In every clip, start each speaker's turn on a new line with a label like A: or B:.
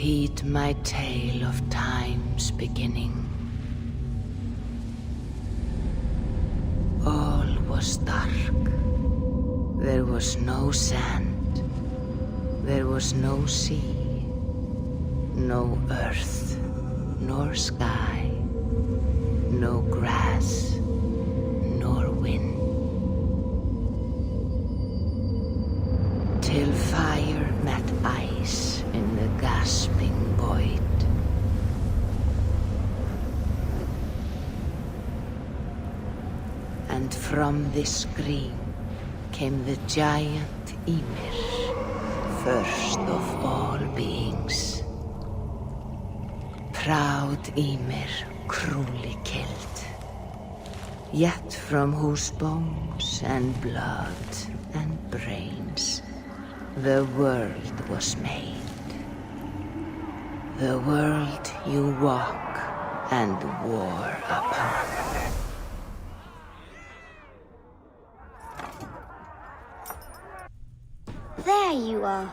A: Heed my tale of time's beginning. All was dark. There was no sand. There was no sea. No earth, nor sky. No grass, nor wind. Till fire met ice in the gasping void. And from this scream came the giant Ymir, first of all beings. Proud Ymir, cruelly killed, yet from whose bones and blood and brains the world was made. The world you walk and war upon.
B: There you are.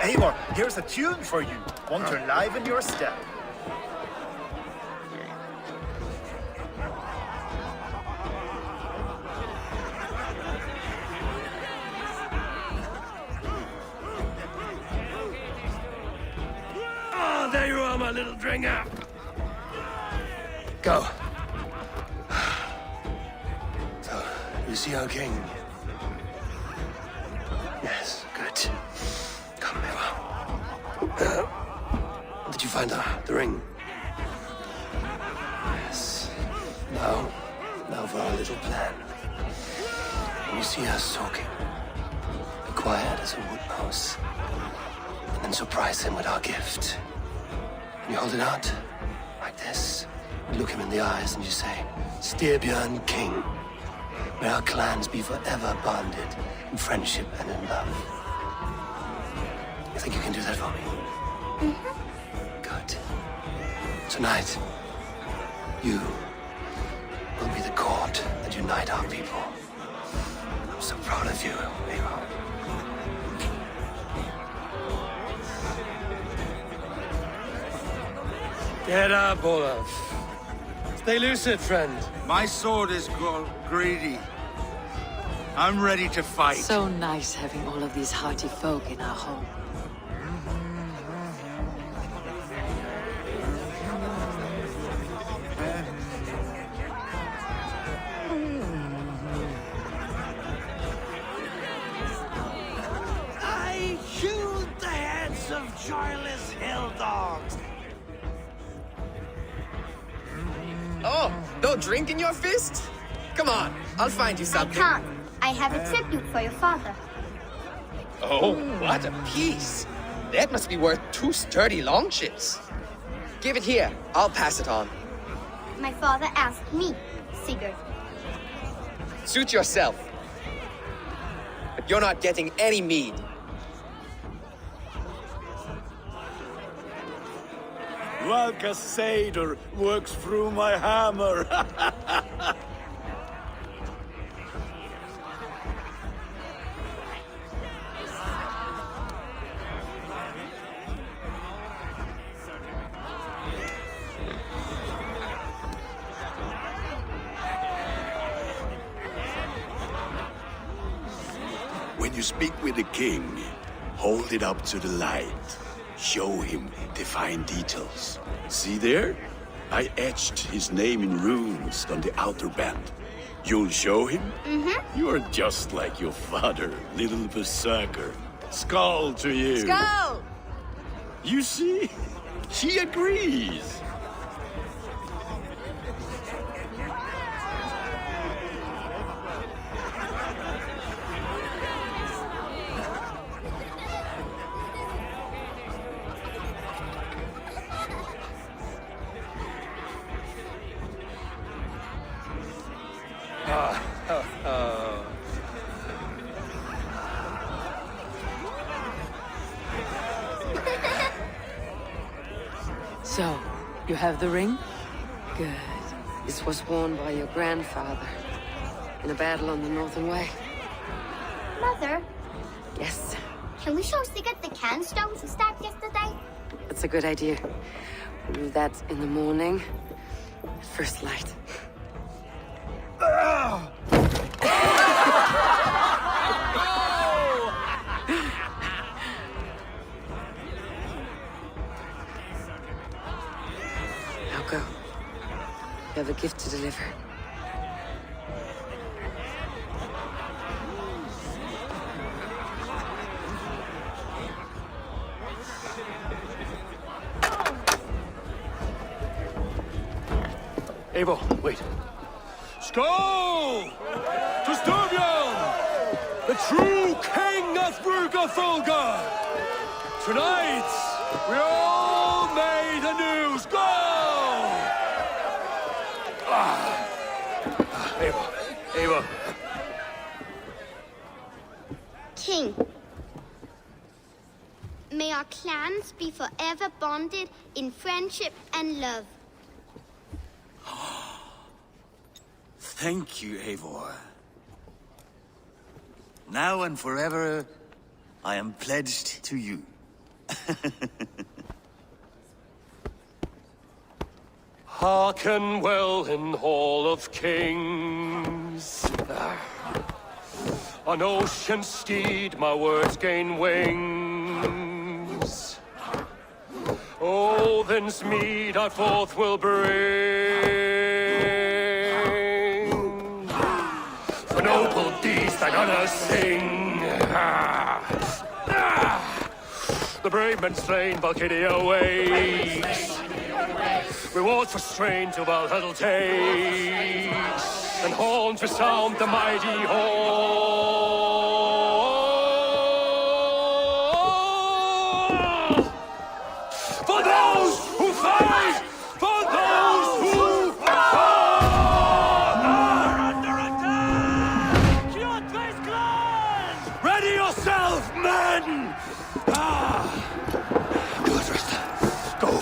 C: Eivor, here's a tune for you. Want to liven your step.
D: Oh, there you are, my little dringer. Go. So, you see our king? Yes, good. Come, Eva. Did you find the ring? Yes. Now for our little plan. When you see us talking, be quiet as a wood mouse, and then surprise him with our gift. You hold it out, like this. You look him in the eyes and you say, Styrbjörn King. May our clans be forever bonded in friendship and in love. You think you can do that for me?
B: Mm-hmm.
D: Good. Tonight, you will be the cord that unite our people. I'm so proud of you, Eva. Get up, Olaf. Stay lucid, friend.
E: My sword is greedy. I'm ready to fight.
A: So nice having all of these hearty folk in our home.
F: I hewed the heads of joyless hill dogs.
G: Oh, no drink in your fist? Come on, I'll find you
B: I
G: something.
B: can't. I have a tribute for your father.
G: Oh, what a piece. That must be worth 2 sturdy longships. Give it here, I'll pass it on.
B: My father asked me, Sigurd.
G: Suit yourself. But you're not getting any mead.
F: Valka Seder works through my hammer.
H: When you speak with the king, hold it up to the light. Show him the fine details. See there? I etched his name in runes on the outer band. You'll show him?
B: Mm-hmm.
H: You're just like your father, little berserker. Skull to you.
B: Skull!
H: You see? She agrees.
I: So, you have the ring? Good. This was worn by your grandfather in a battle on the Northern Way.
B: Mother,
I: Yes,
B: can we show Sigurd the can stones we stabbed yesterday?
I: that's a good idea. We'll do that in the morning, at first light. Now go. You have a gift to deliver.
D: Eivor, wait.
J: Skål! To Styrbjörn, the true king of Brugafulga! Tonight, we all made anew. Skål!
D: Eivor.
B: King, may our clans be forever bonded in friendship and love.
E: Thank you, Eivor. Now and forever, I am pledged to you.
J: Hearken well in Hall of Kings. On ocean steed, my words gain wings. Odin's mead I forth will bring. For noble deeds thine honor sing. The brave men slain, Valkyria waits. Rewards for strain to Valhalla takes, and horns resound the mighty hall. For those who fight, for those who fall, are under attack. Kjotve's clan! Ready yourself, men! Go.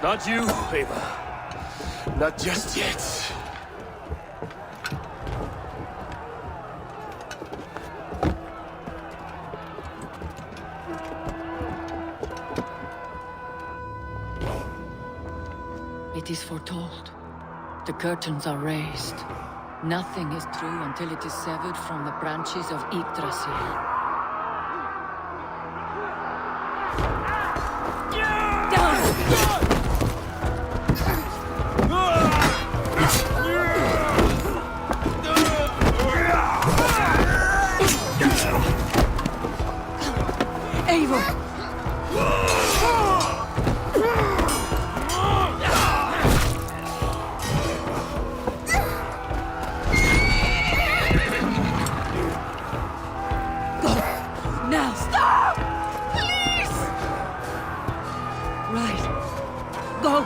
J: Not you, Eivor. Not just yet.
I: It is foretold. The curtains are raised. Nothing is true until it is severed from the branches of Yggdrasil. Eivor! Now stop! Please! Right. Go!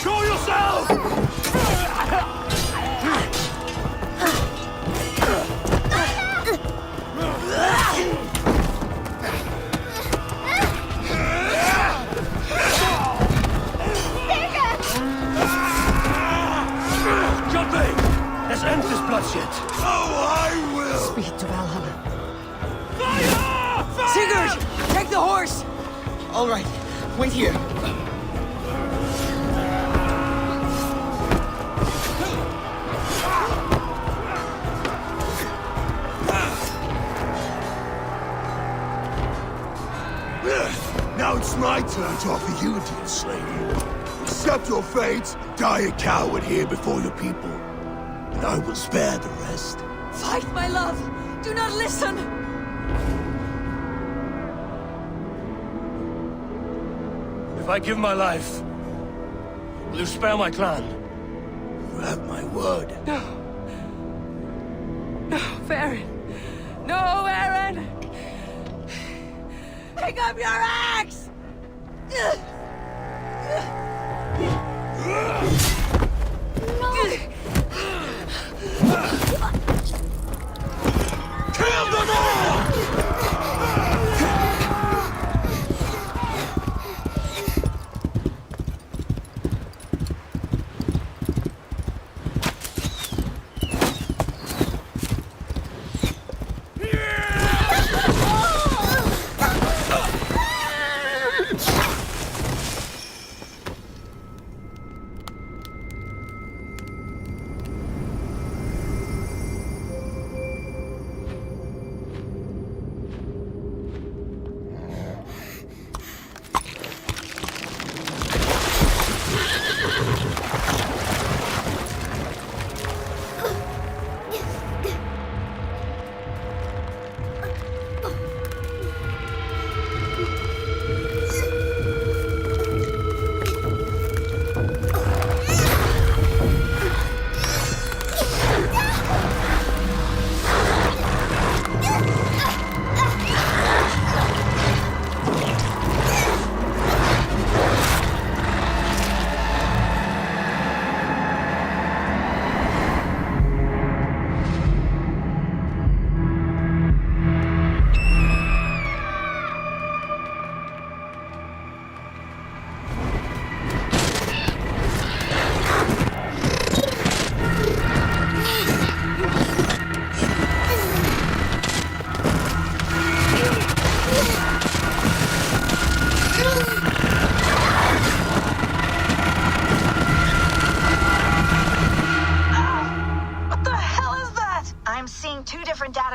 J: Show yourself! Jump! Let's end this bloodshed.
E: Oh, I will!
I: Speed to Valhalla.
J: Fire! Fire!
G: Sigurd, take the horse! All right, wait here.
H: Now it's my turn to offer you a deal, slave. Accept your fate, die a coward here before your people, and I will spare the rest.
I: Fight, my love! Do not listen!
J: If I give my life, will you spare my clan?
H: You have my word.
I: No. No, Baron. No, Aaron!
F: Pick up your axe!
H: Kill them all!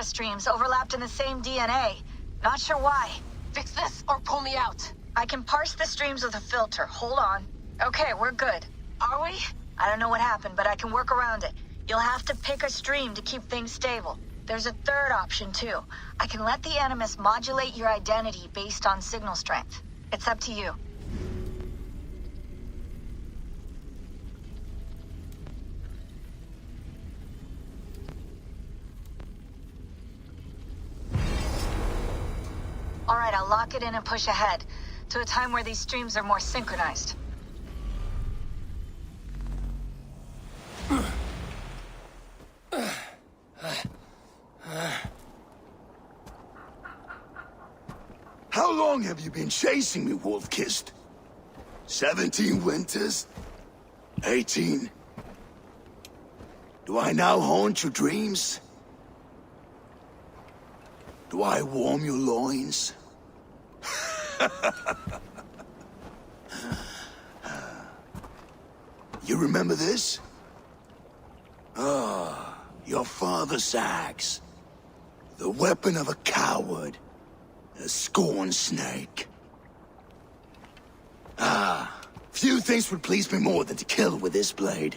K: Streams overlapped in the same DNA. Not sure why. Fix this or pull me out. I can parse the streams with a filter. Hold on. Okay, we're good. Are we? I don't know what happened, but I can work around it. You'll have to pick a stream to keep things stable. There's a third option, too. I can let the Animus modulate your identity based on signal strength. It's up to you. All right, I'll lock it in and push ahead to a time where these streams are more synchronized.
H: How long have you been chasing me, Wolf-Kissed? 17 winters? 18? Do I now haunt your dreams? Do I warm your loins? You remember this? Ah, your father's axe. The weapon of a coward. A scorned snake. Ah, few things would please me more than to kill with this blade.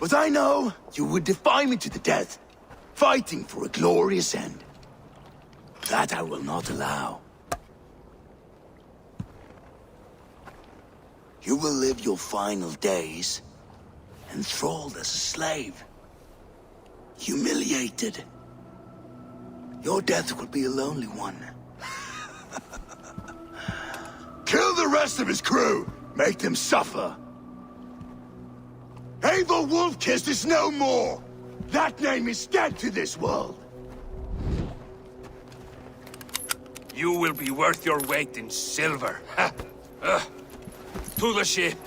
H: But I know you would defy me to the death, fighting for a glorious end. That I will not allow. You will live your final days enthralled as a slave. Humiliated. Your death will be a lonely one. Kill the rest of his crew! Make them suffer! Eivor Wolf-Kissed is no more! That name is dead to this world!
J: You will be worth your weight in silver. To the ship.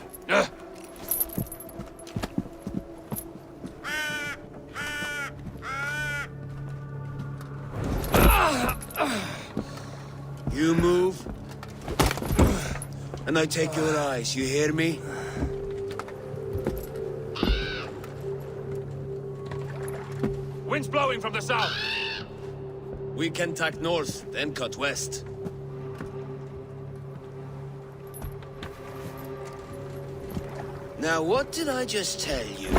L: You move, and I take your eyes, you hear me?
J: Wind's blowing from the south.
L: We can tack north, then cut west. Now, what did I just tell you?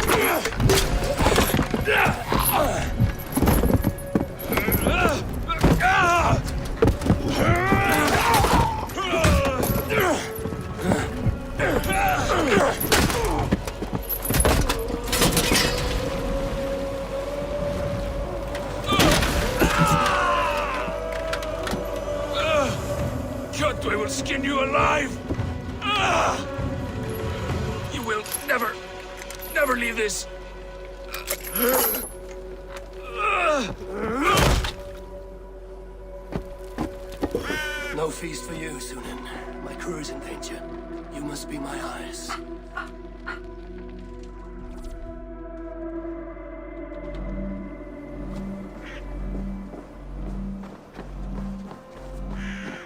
J: skin you alive! You will never leave this.
D: No feast for you, Sunan. My crew is in danger. You must be my eyes.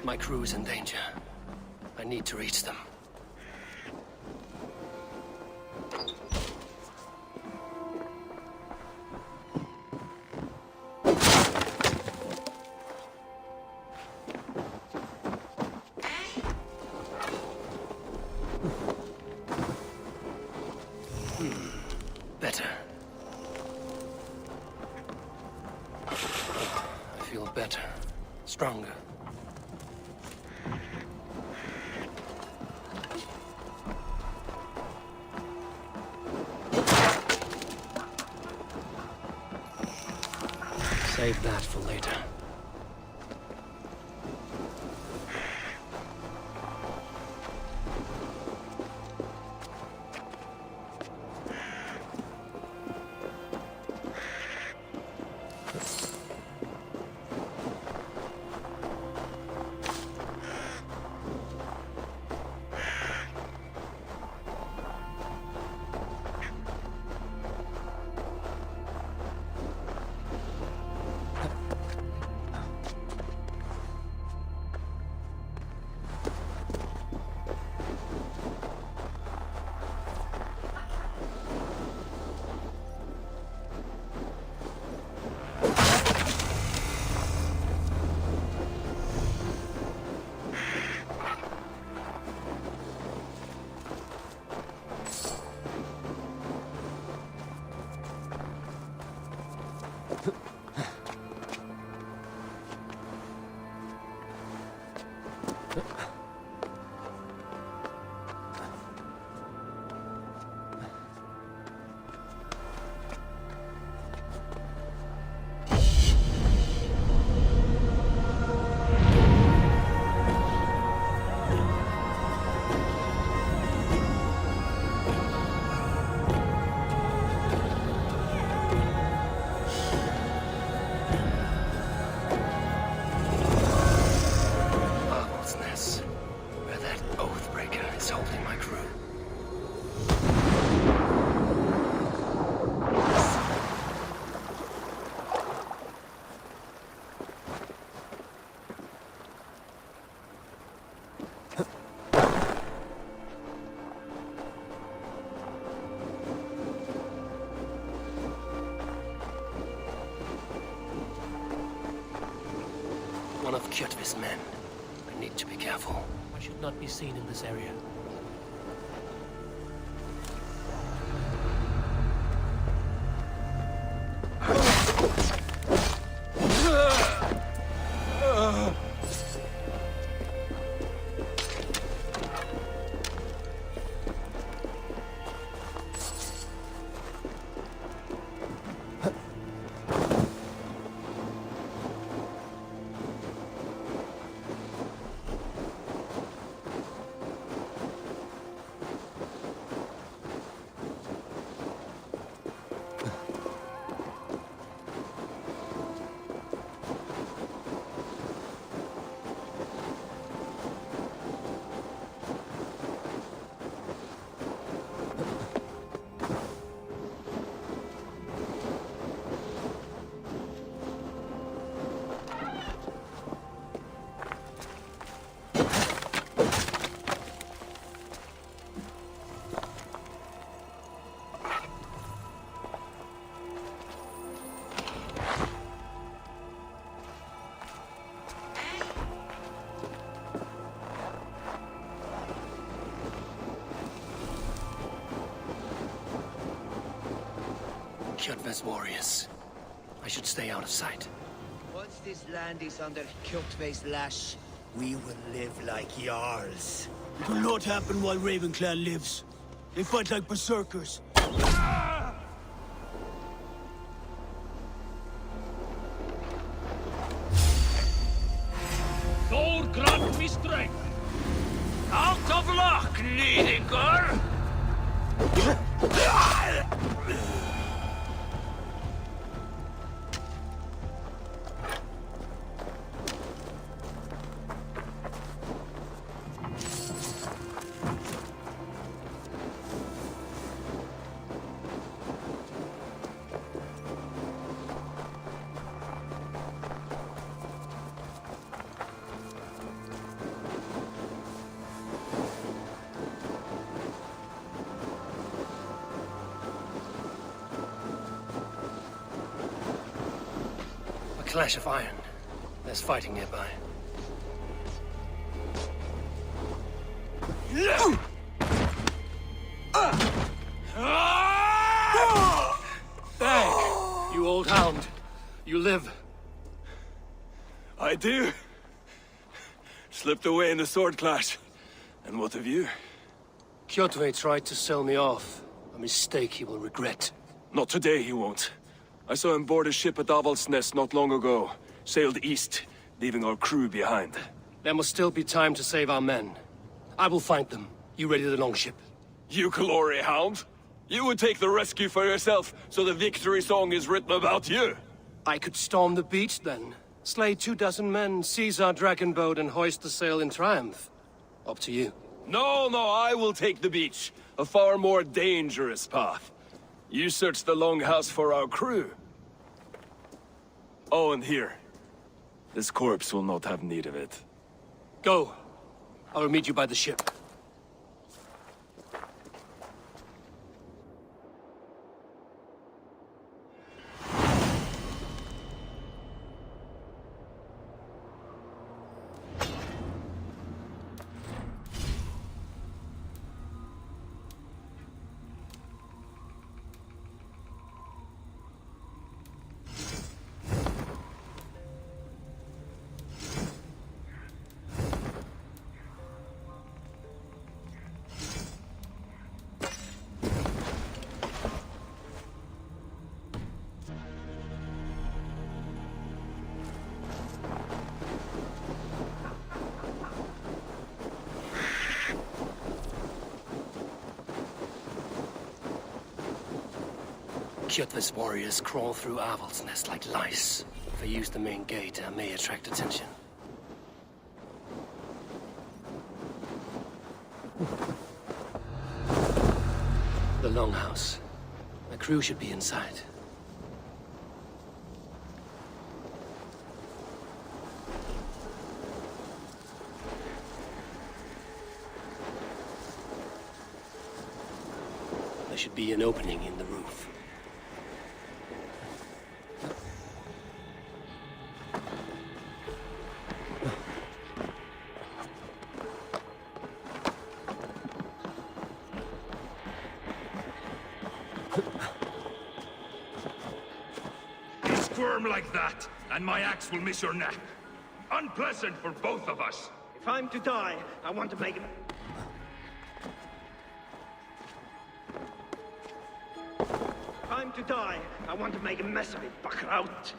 D: My crew is in danger. I need to reach them. Better. I feel better. Stronger. Save that for later. One of Kjotve's men. I need to be careful.
M: I should not be seen in this area.
D: Kjotve's warriors. I should stay out of sight.
F: Once this land is under Kjotve's lash, we will live like Jarls.
N: It will not happen while Ravenclan lives. They fight like berserkers.
J: Lord grant me strength! Snidingar! Clash of iron. There's fighting nearby. Bag, you old hound. You live.
O: I do. Slipped away in the sword clash. And what of you?
J: Kjotve tried to sell me off. A mistake he will regret.
O: Not today, he won't. I saw him board a ship at Avaldsnes not long ago. Sailed east, leaving our crew behind.
J: There must still be time to save our men. I will find them. You ready the longship?
O: You glory hound? You would take the rescue for yourself, so the victory song is written about you.
J: I could storm the beach then. Slay 24 men, seize our dragon boat and hoist the sail in triumph. Up to you.
O: No, I will take the beach. A far more dangerous path. You search the longhouse for our crew. Oh, and here. This corpse will not have need of it.
J: Go. I will meet you by the ship. Kjotve's warriors crawl through Avaldsnes like lice. If I use the main gate, I may attract attention. The longhouse. The crew should be inside. There should be an opening in the roof.
P: Squirm like that, and my axe will miss your neck. Unpleasant for both of us.
F: If I'm to die, I want to make it... If I'm to die, I want to make a mess of it, Bakraut.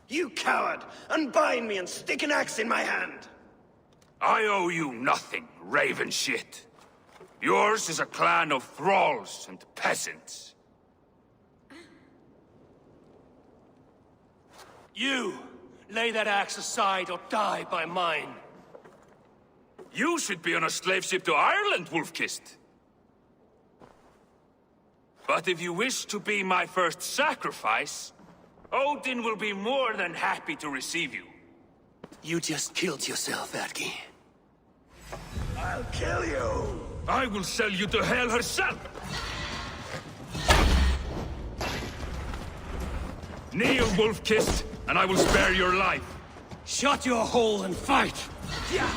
F: You coward! Unbind me and stick an axe in my hand!
P: I owe you nothing, raven shit. Yours is a clan of thralls and peasants.
J: You! Lay that axe aside or die by mine.
P: You should be on a slave ship to Ireland, Wolf-Kissed. But if you wish to be my first sacrifice, Odin will be more than happy to receive you.
J: You just killed yourself, Adki.
P: I'll kill you! I will sell you to hell herself! Kneel, Wolf-Kissed, and I will spare your life.
J: Shut your hole and fight!
P: Yeah.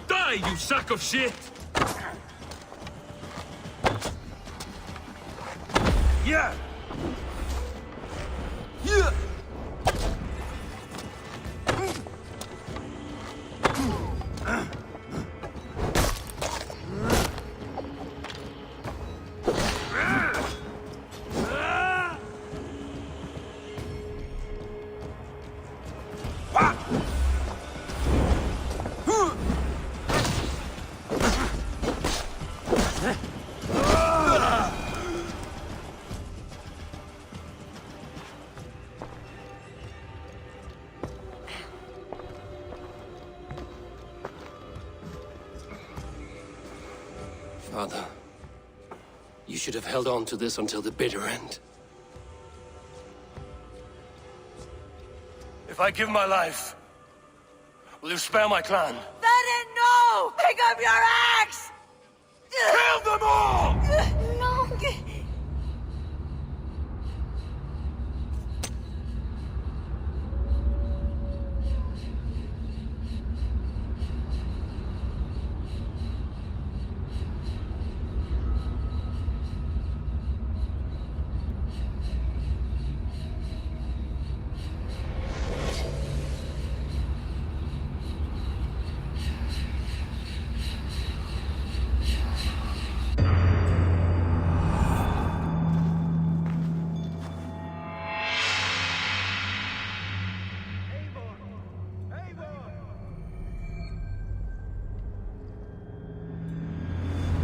P: Die, you sack of shit! Yeah! Yeah!
M: Father, you should have held on to this until the bitter end.
J: If I give my life, will you spare my clan?
Q: Verin, no! Pick up your axe!
J: Kill them all!
Q: No!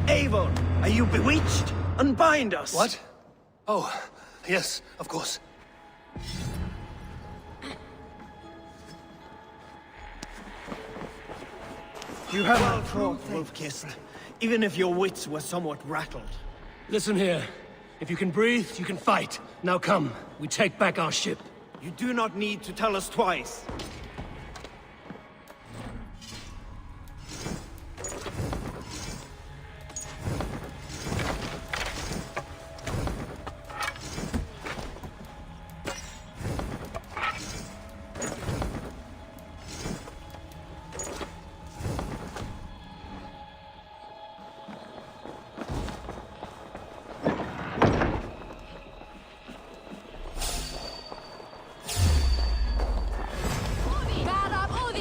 F: Avon, are you bewitched? Unbind us!
M: What? Oh, yes, of course.
F: You have well fought, Wolf-Kissed, even if your wits were somewhat rattled.
M: Listen here. If you can breathe, you can fight. Now come, we take back our ship.
F: You do not need to tell us twice.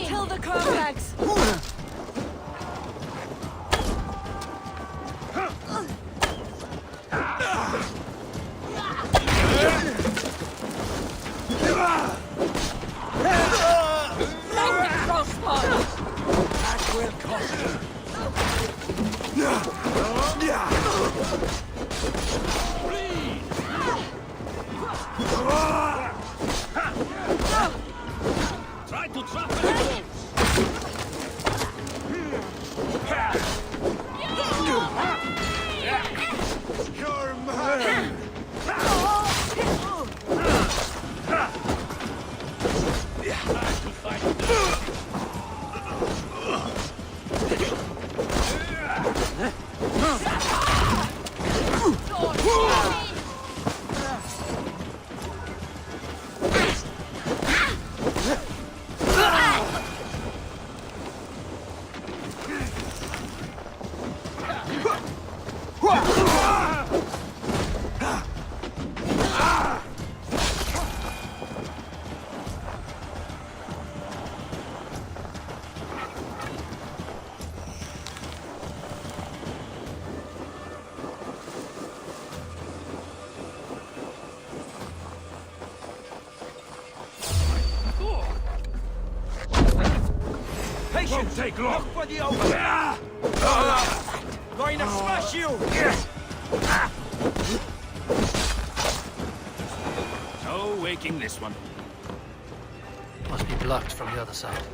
Q: Kill the Kerfags!
F: That will cost you.
J: Try to trap them.
E: You're mine!
J: Won't take long.
F: Look for the open. Going to smash you!
J: No waking this one.
M: Must be blocked from the other side.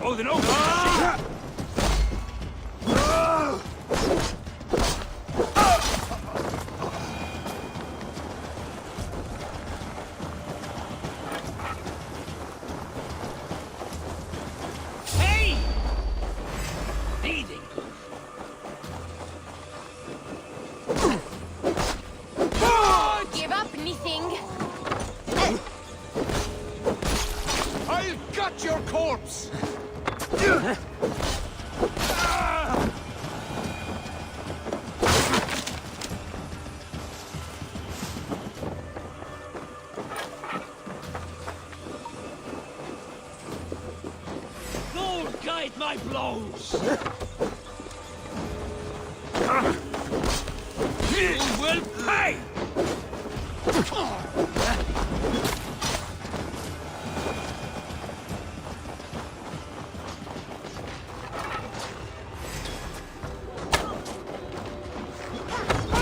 J: Oh, then open!
Q: Hey! Leading. Give up,
M: blows!
Q: You will pay!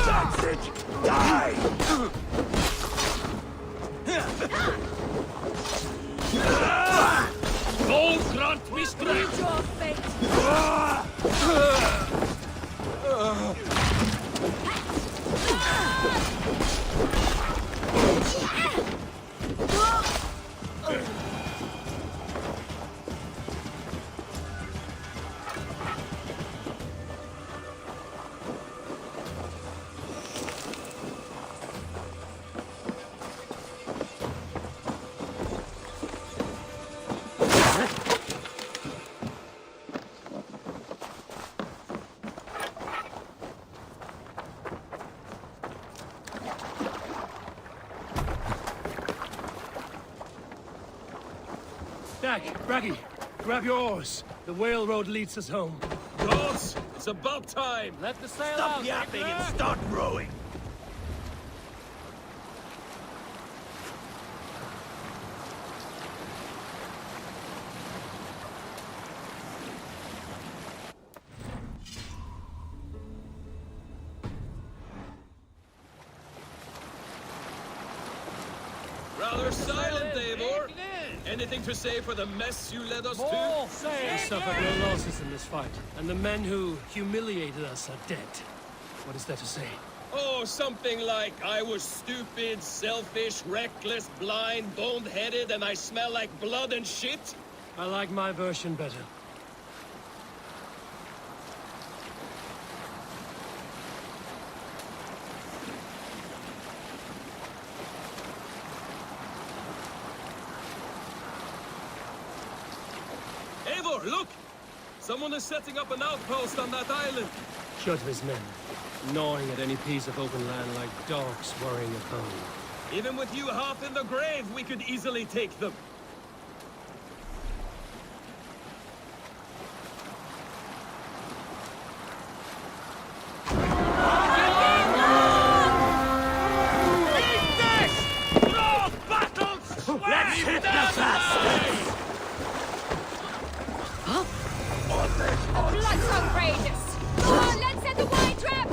C: That's it! Die!
Q: Go grant me strength! Your fate!
M: Braggy, grab your oars. The whale road leads us home.
O: Gods, it's about time.
M: Let the sail
C: Stop
M: out!
C: yapping and start rowing!
O: Rather silent, Eivor. Anything to say for the mess you led us to?
M: We suffered no losses in this fight, and the men who humiliated us are dead. What is there to say?
O: Oh, something like, I was stupid, selfish, reckless, blind, bone-headed, and I smell like blood and shit?
M: I like my version better.
O: Eivor, look! Someone is setting up an outpost on that island.
M: Shut his men, gnawing at any piece of open land like dogs worrying a bone.
O: Even with you half in the grave, we could easily take them.
Q: Let's hit the fast!
R: Blood's outrageous! Come on, let's set the wine trap!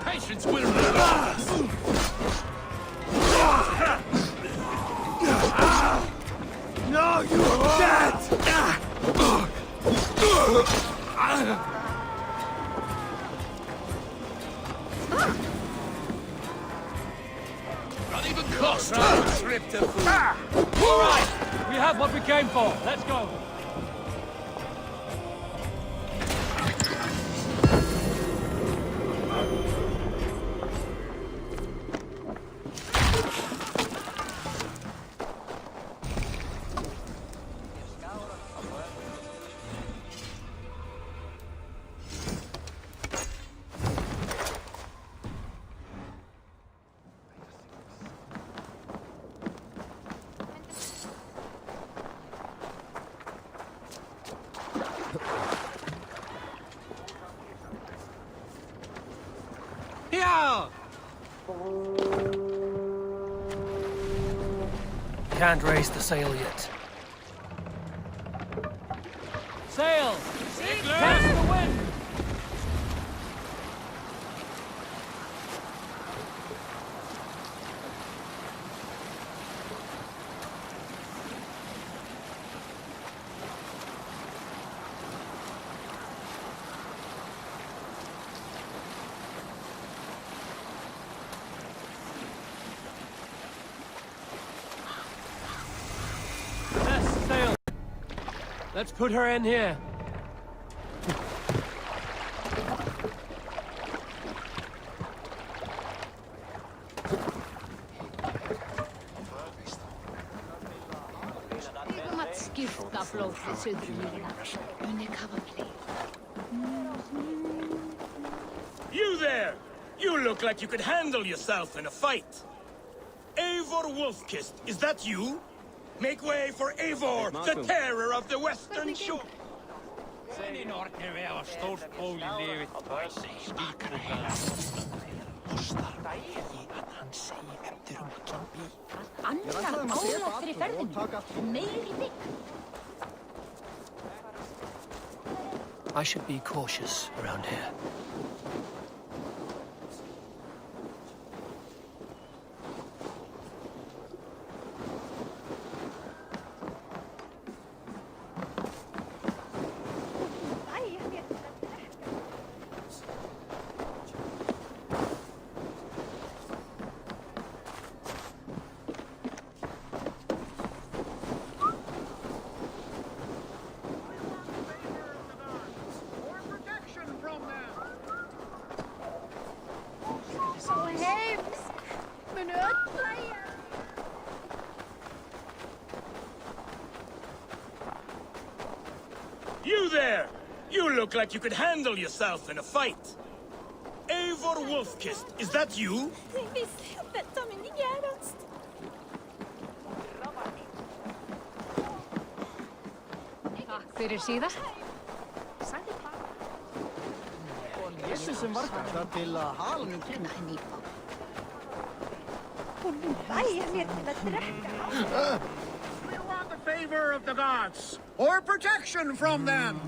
Q: Patience will relax!
C: No, you are dead!
Q: Not even cost a trip to food.
M: All right, we have what we came for. Let's go.
Q: Here!
M: Can't raise the sail yet. Sail! Catch the wind! Let's put her in here.
J: You there! You look like you could handle yourself in a fight. Eivor Wolfkist, is that you? Make way for Eivor, the terror of the Western Shore!
S: I should be cautious around here.
J: You there! You look like you could handle yourself in a fight. Eivor Wolfkist, is that you?
R: Fyrir síðast.
N: Þessu sem var þetta til að halnum kynna henni í bá.
B: Hún væja mér til að drekka.
C: We want the favor of the gods, or protection from them.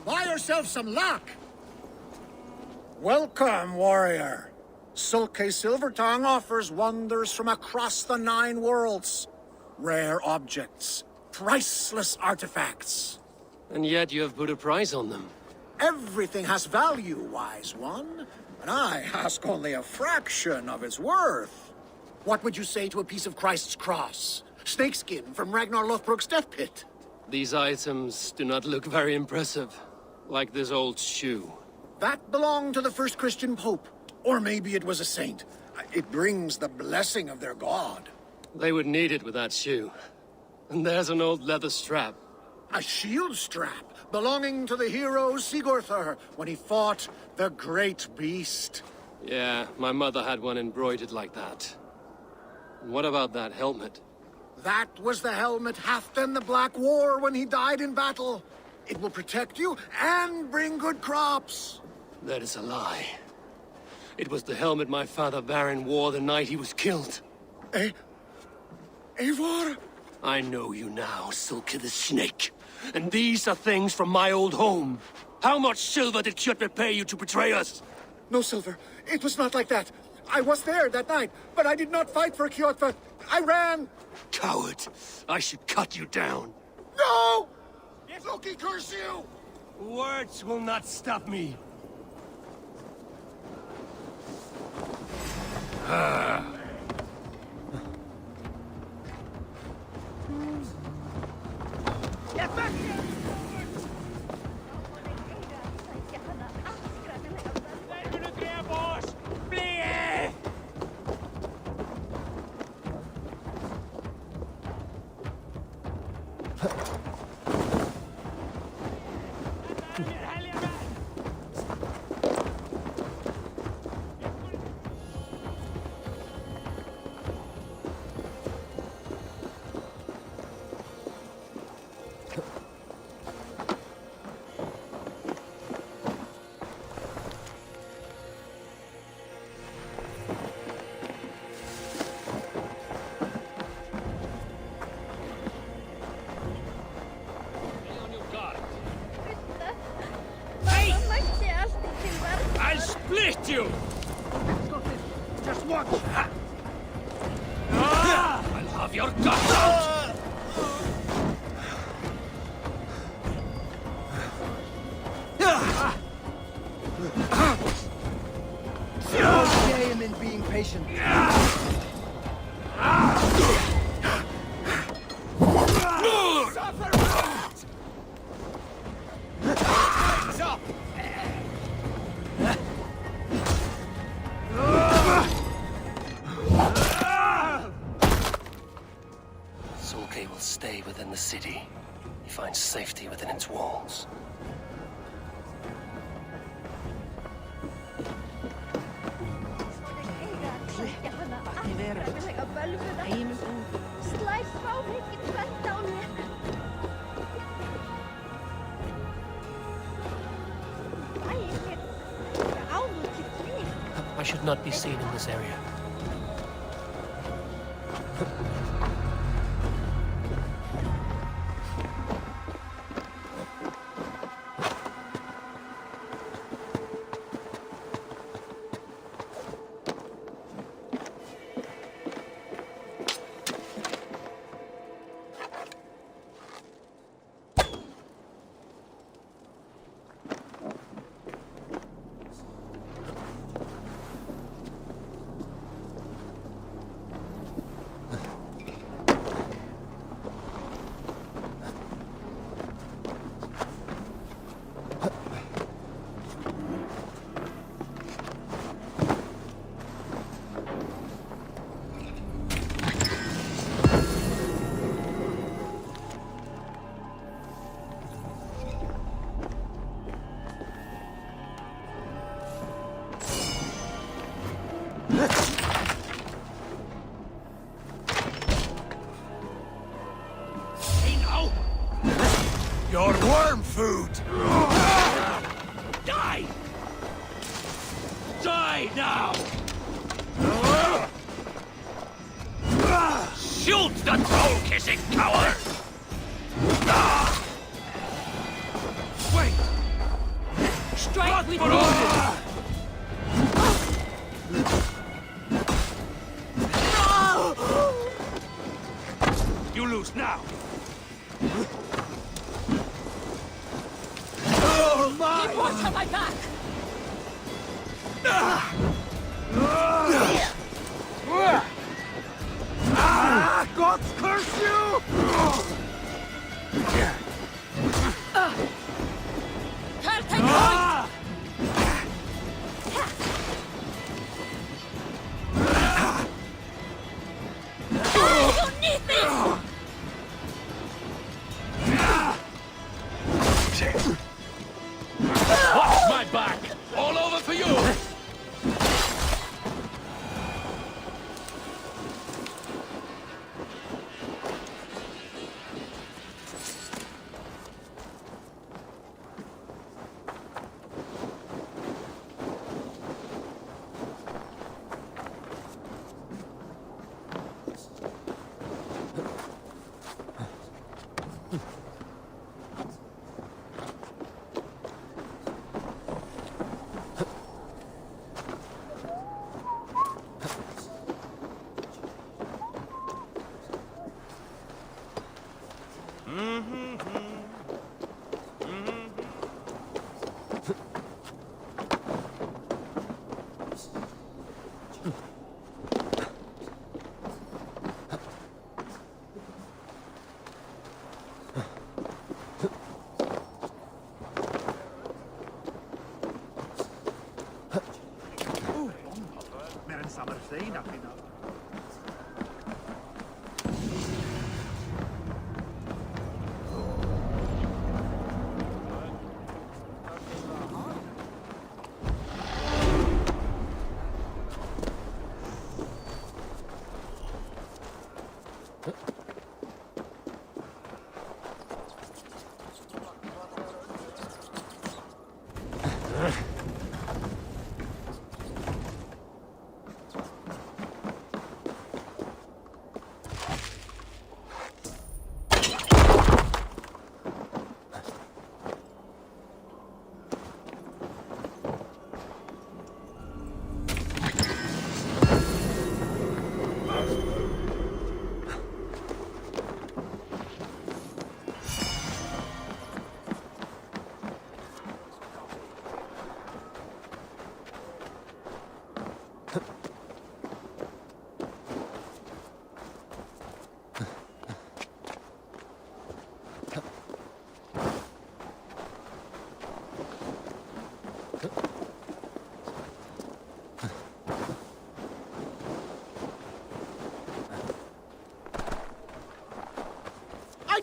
C: Buy yourself some luck. Welcome, warrior. Sulke Silvertongue offers wonders from across the 9 worlds. Rare objects, priceless artifacts.
M: And yet you have put a price on them.
C: Everything has value, wise one. And I ask only a fraction of its worth. What would you say to a piece of Christ's cross? Snakeskin from Ragnar Lothbrok's death pit?
M: These items do not look very impressive. Like this old shoe.
C: That belonged to the first Christian pope. Or maybe it was a saint. It brings the blessing of their god.
M: They would need it with that shoe. And there's an old leather strap.
C: A shield strap belonging to the hero Sigurður when he fought the great beast.
M: Yeah, my mother had one embroidered like that. And what about that helmet?
C: That was the helmet Halfdan the Black wore when he died in battle. It will protect you and bring good crops.
M: That is a lie. It was the helmet my father Baron wore the night he was killed.
C: Eivor?
M: I know you now, Sulke the Snake. And these are things from my old home. How much silver did Kjotve pay you to betray us?
C: No silver. It was not like that. I was there that night, but I did not fight for Kjotve. I ran.
M: Coward. I should cut you down.
C: No! Loki, curse you!
M: Words will not stop me.
C: Get back here!
J: I'll split you!
C: Just watch!
J: I'll have your guts out!
F: No shame in being patient.
S: the city, he finds safety within its walls. I should not be seen in this area.
J: Your worm food! Die! Die now! Shoot the troll-kissing coward! Wait!
Q: Strike with order!
J: You lose now!
Q: Keep watch on my back!
J: God curse you!
Q: Can't take point! You need me!
J: Watch my back! All over for you!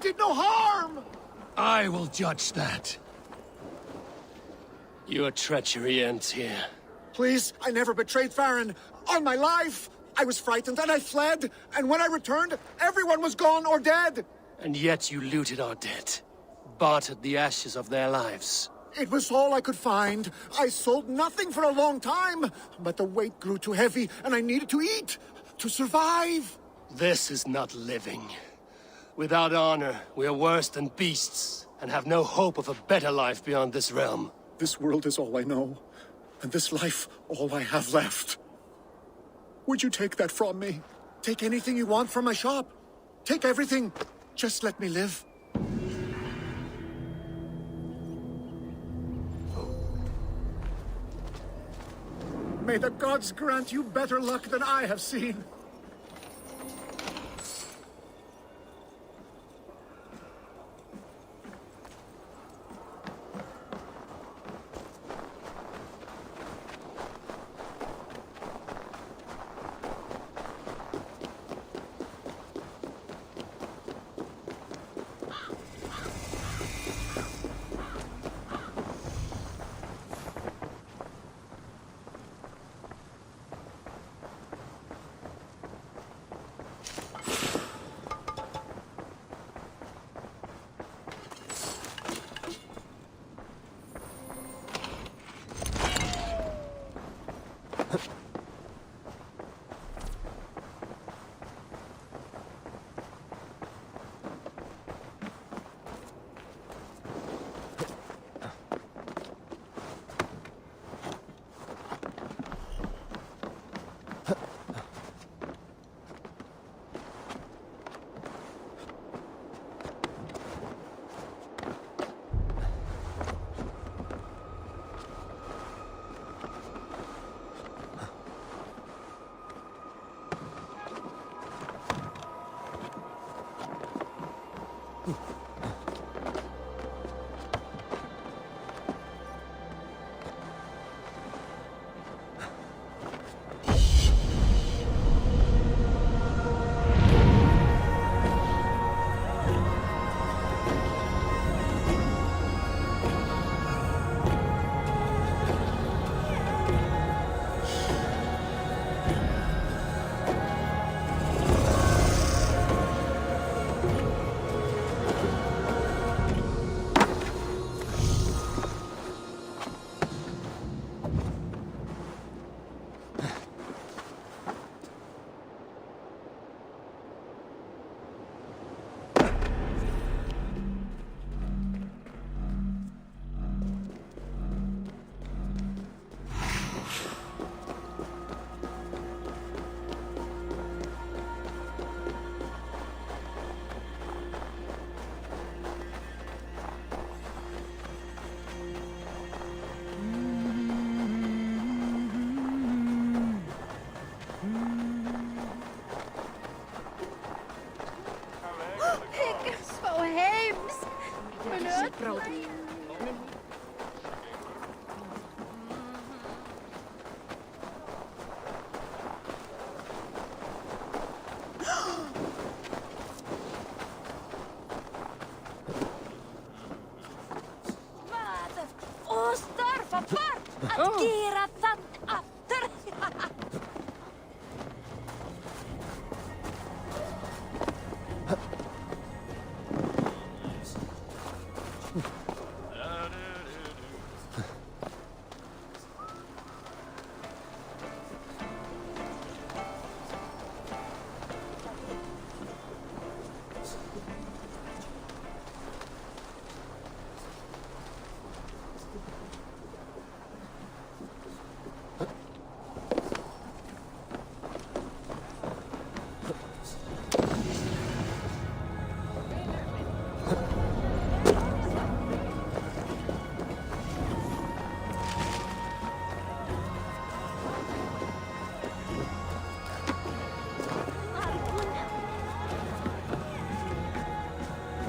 C: did no harm!
M: I will judge that. Your treachery ends here.
C: Please, I never betrayed Farron. On my life! I was frightened and I fled, and when I returned, everyone was gone or dead!
M: And yet you looted our dead. Bartered the ashes of their lives.
C: It was all I could find. I sold nothing for a long time, but the weight grew too heavy and I needed to eat, to survive.
M: This is not living. Without honor, we are worse than beasts, and have no hope of a better life beyond this realm.
C: This world is all I know, and this life all I have left. Would you take that from me? Take anything you want from my shop. Take everything. Just let me live. May the gods grant you better luck than I have seen.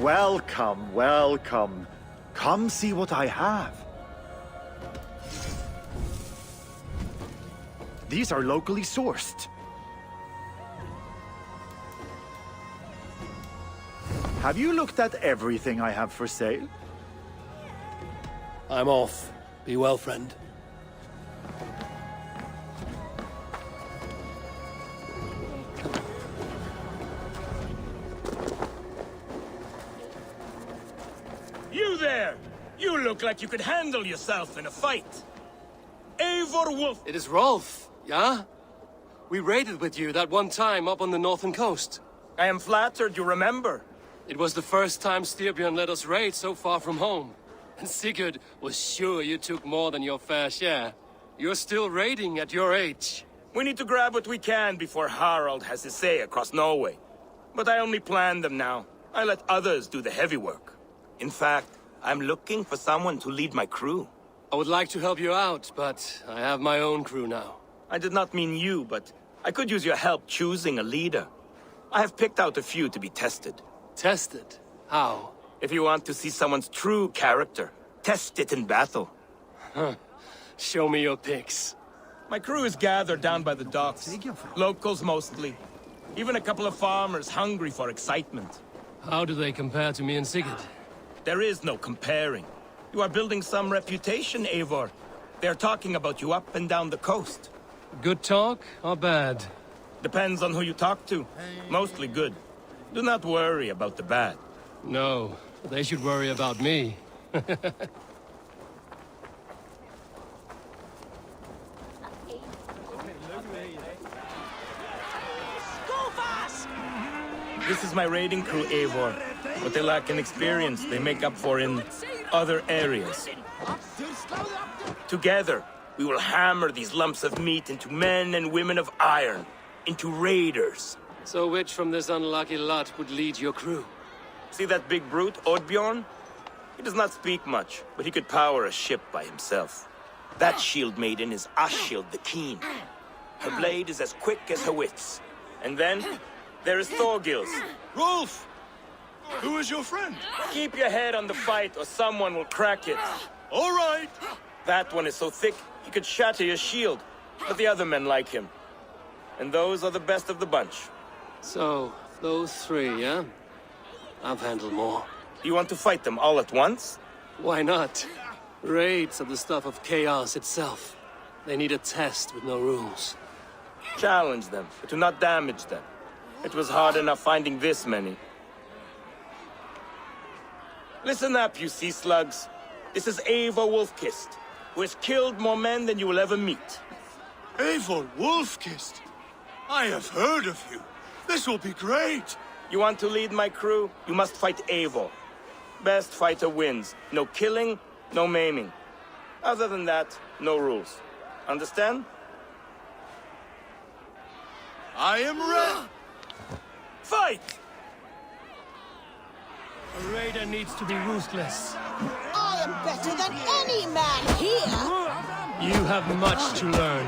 T: Welcome, welcome. Come see what I have. These are locally sourced. Have you looked at everything I have for sale?
M: I'm off. Be well, friend.
J: You there! You look like you could handle yourself in a fight. Eivor Wolf...
M: It is Rolf, yeah? We raided with you that one time up on the northern coast.
J: I am flattered you remember.
M: It was the first time Styrbjörn let us raid so far from home. And Sigurd was sure you took more than your fair share. You're still raiding at your age.
J: We need to grab what we can before Harald has his say across Norway. But I only plan them now. I let others do the heavy work. In fact, I'm looking for someone to lead my crew.
M: I would like to help you out, but I have my own crew now.
J: I did not mean you, but I could use your help choosing a leader. I have picked out a few to be tested.
M: Tested? How?
J: If you want to see someone's true character, test it in battle.
M: Huh. Show me your picks.
J: My crew is gathered down by the docks. Locals mostly. Even a couple of farmers hungry for excitement.
M: How do they compare to me and Sigurd?
J: There is no comparing. You are building some reputation, Eivor. They're talking about you up and down the coast.
M: Good talk or bad?
J: Depends on who you talk to. Mostly good. Do not worry about the bad.
M: No, they should worry about me.
J: This is my raiding crew, Eivor. What they lack in experience, they make up for in other areas. Together, we will hammer these lumps of meat into men and women of iron, into raiders.
M: So which from this unlucky lot would lead your crew?
J: See that big brute, Oddbjorn? He does not speak much, but he could power a ship by himself. That shield maiden is Ashild the Keen. Her blade is as quick as her wits. And then, there is Thorgils.
E: Rolf! Who is your friend?
J: Keep your head on the fight or someone will crack it.
E: All right.
J: That one is so thick, he could shatter your shield. But the other men like him. And those are the best of the bunch.
M: So, those three, yeah? I've handled more.
J: You want to fight them all at once?
M: Why not? Raids are the stuff of chaos itself. They need a test with no rules.
J: Challenge them, but do not damage them. It was hard enough finding this many. Listen up, you sea slugs. This is Eivor Wolfkist, who has killed more men than you will ever meet.
E: Eivor Wolfkist? I have heard of you. This will be great.
J: You want to lead my crew? You must fight Eivor. Best fighter wins. No killing, no maiming. Other than that, no rules. Understand?
E: I am ready.
J: Fight!
M: A raider needs to be ruthless.
U: I am better than any man here!
M: You have much to learn.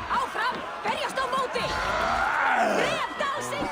R: Áfram! Berjast á móti! Dref dalsinn!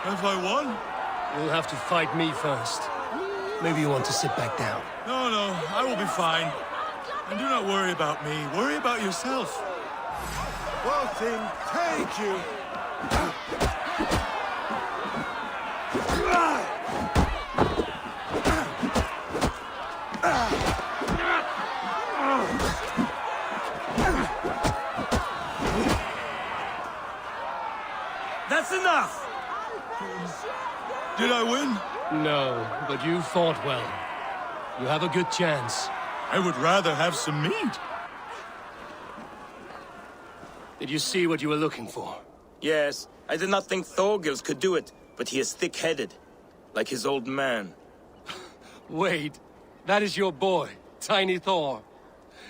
E: Have I won?
M: You'll have to fight me first. Maybe you want to sit back down.
E: No, no, I will be fine. And do not worry about me. Worry about yourself.
T: Well, then, thank you.
J: That's enough!
E: Did I win?
M: No, but you fought well. You have a good chance.
E: I would rather have some meat.
M: Did you see what you were looking for?
J: Yes, I did not think Thorgils could do it, but he is thick-headed, like his old man.
M: Wait, that is your boy, Tiny Thor.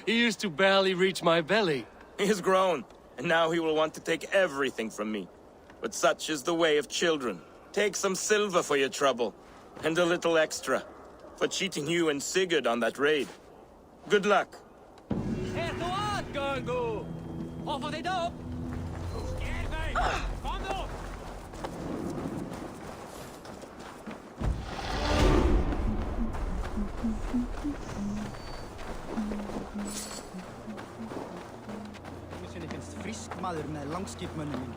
M: He used to barely reach my belly.
J: He has grown, and now he will want to take everything from me. But such is the way of children. Take some silver for your trouble, and a little extra, for cheating you and Sigurd on that raid. Good luck.
Q: Off of the dope!
N: Ég finnst frisk maður með langskipmönnum minn.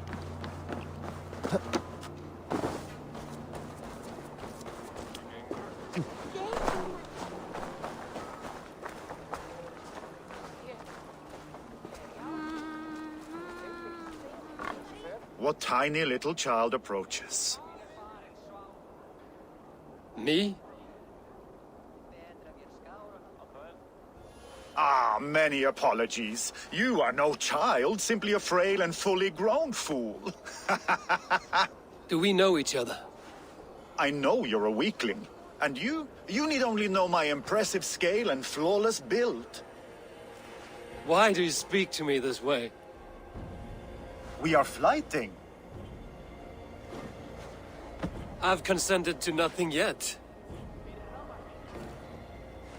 T: What tiny little child approaches?
M: Me?
T: Ah, many apologies. You are no child, simply a frail and fully grown fool.
M: Do we know each other?
T: I know you're a weakling. And you need only know my impressive scale and flawless build.
M: Why do you speak to me this way?
T: We are flighting.
M: I've consented to nothing yet.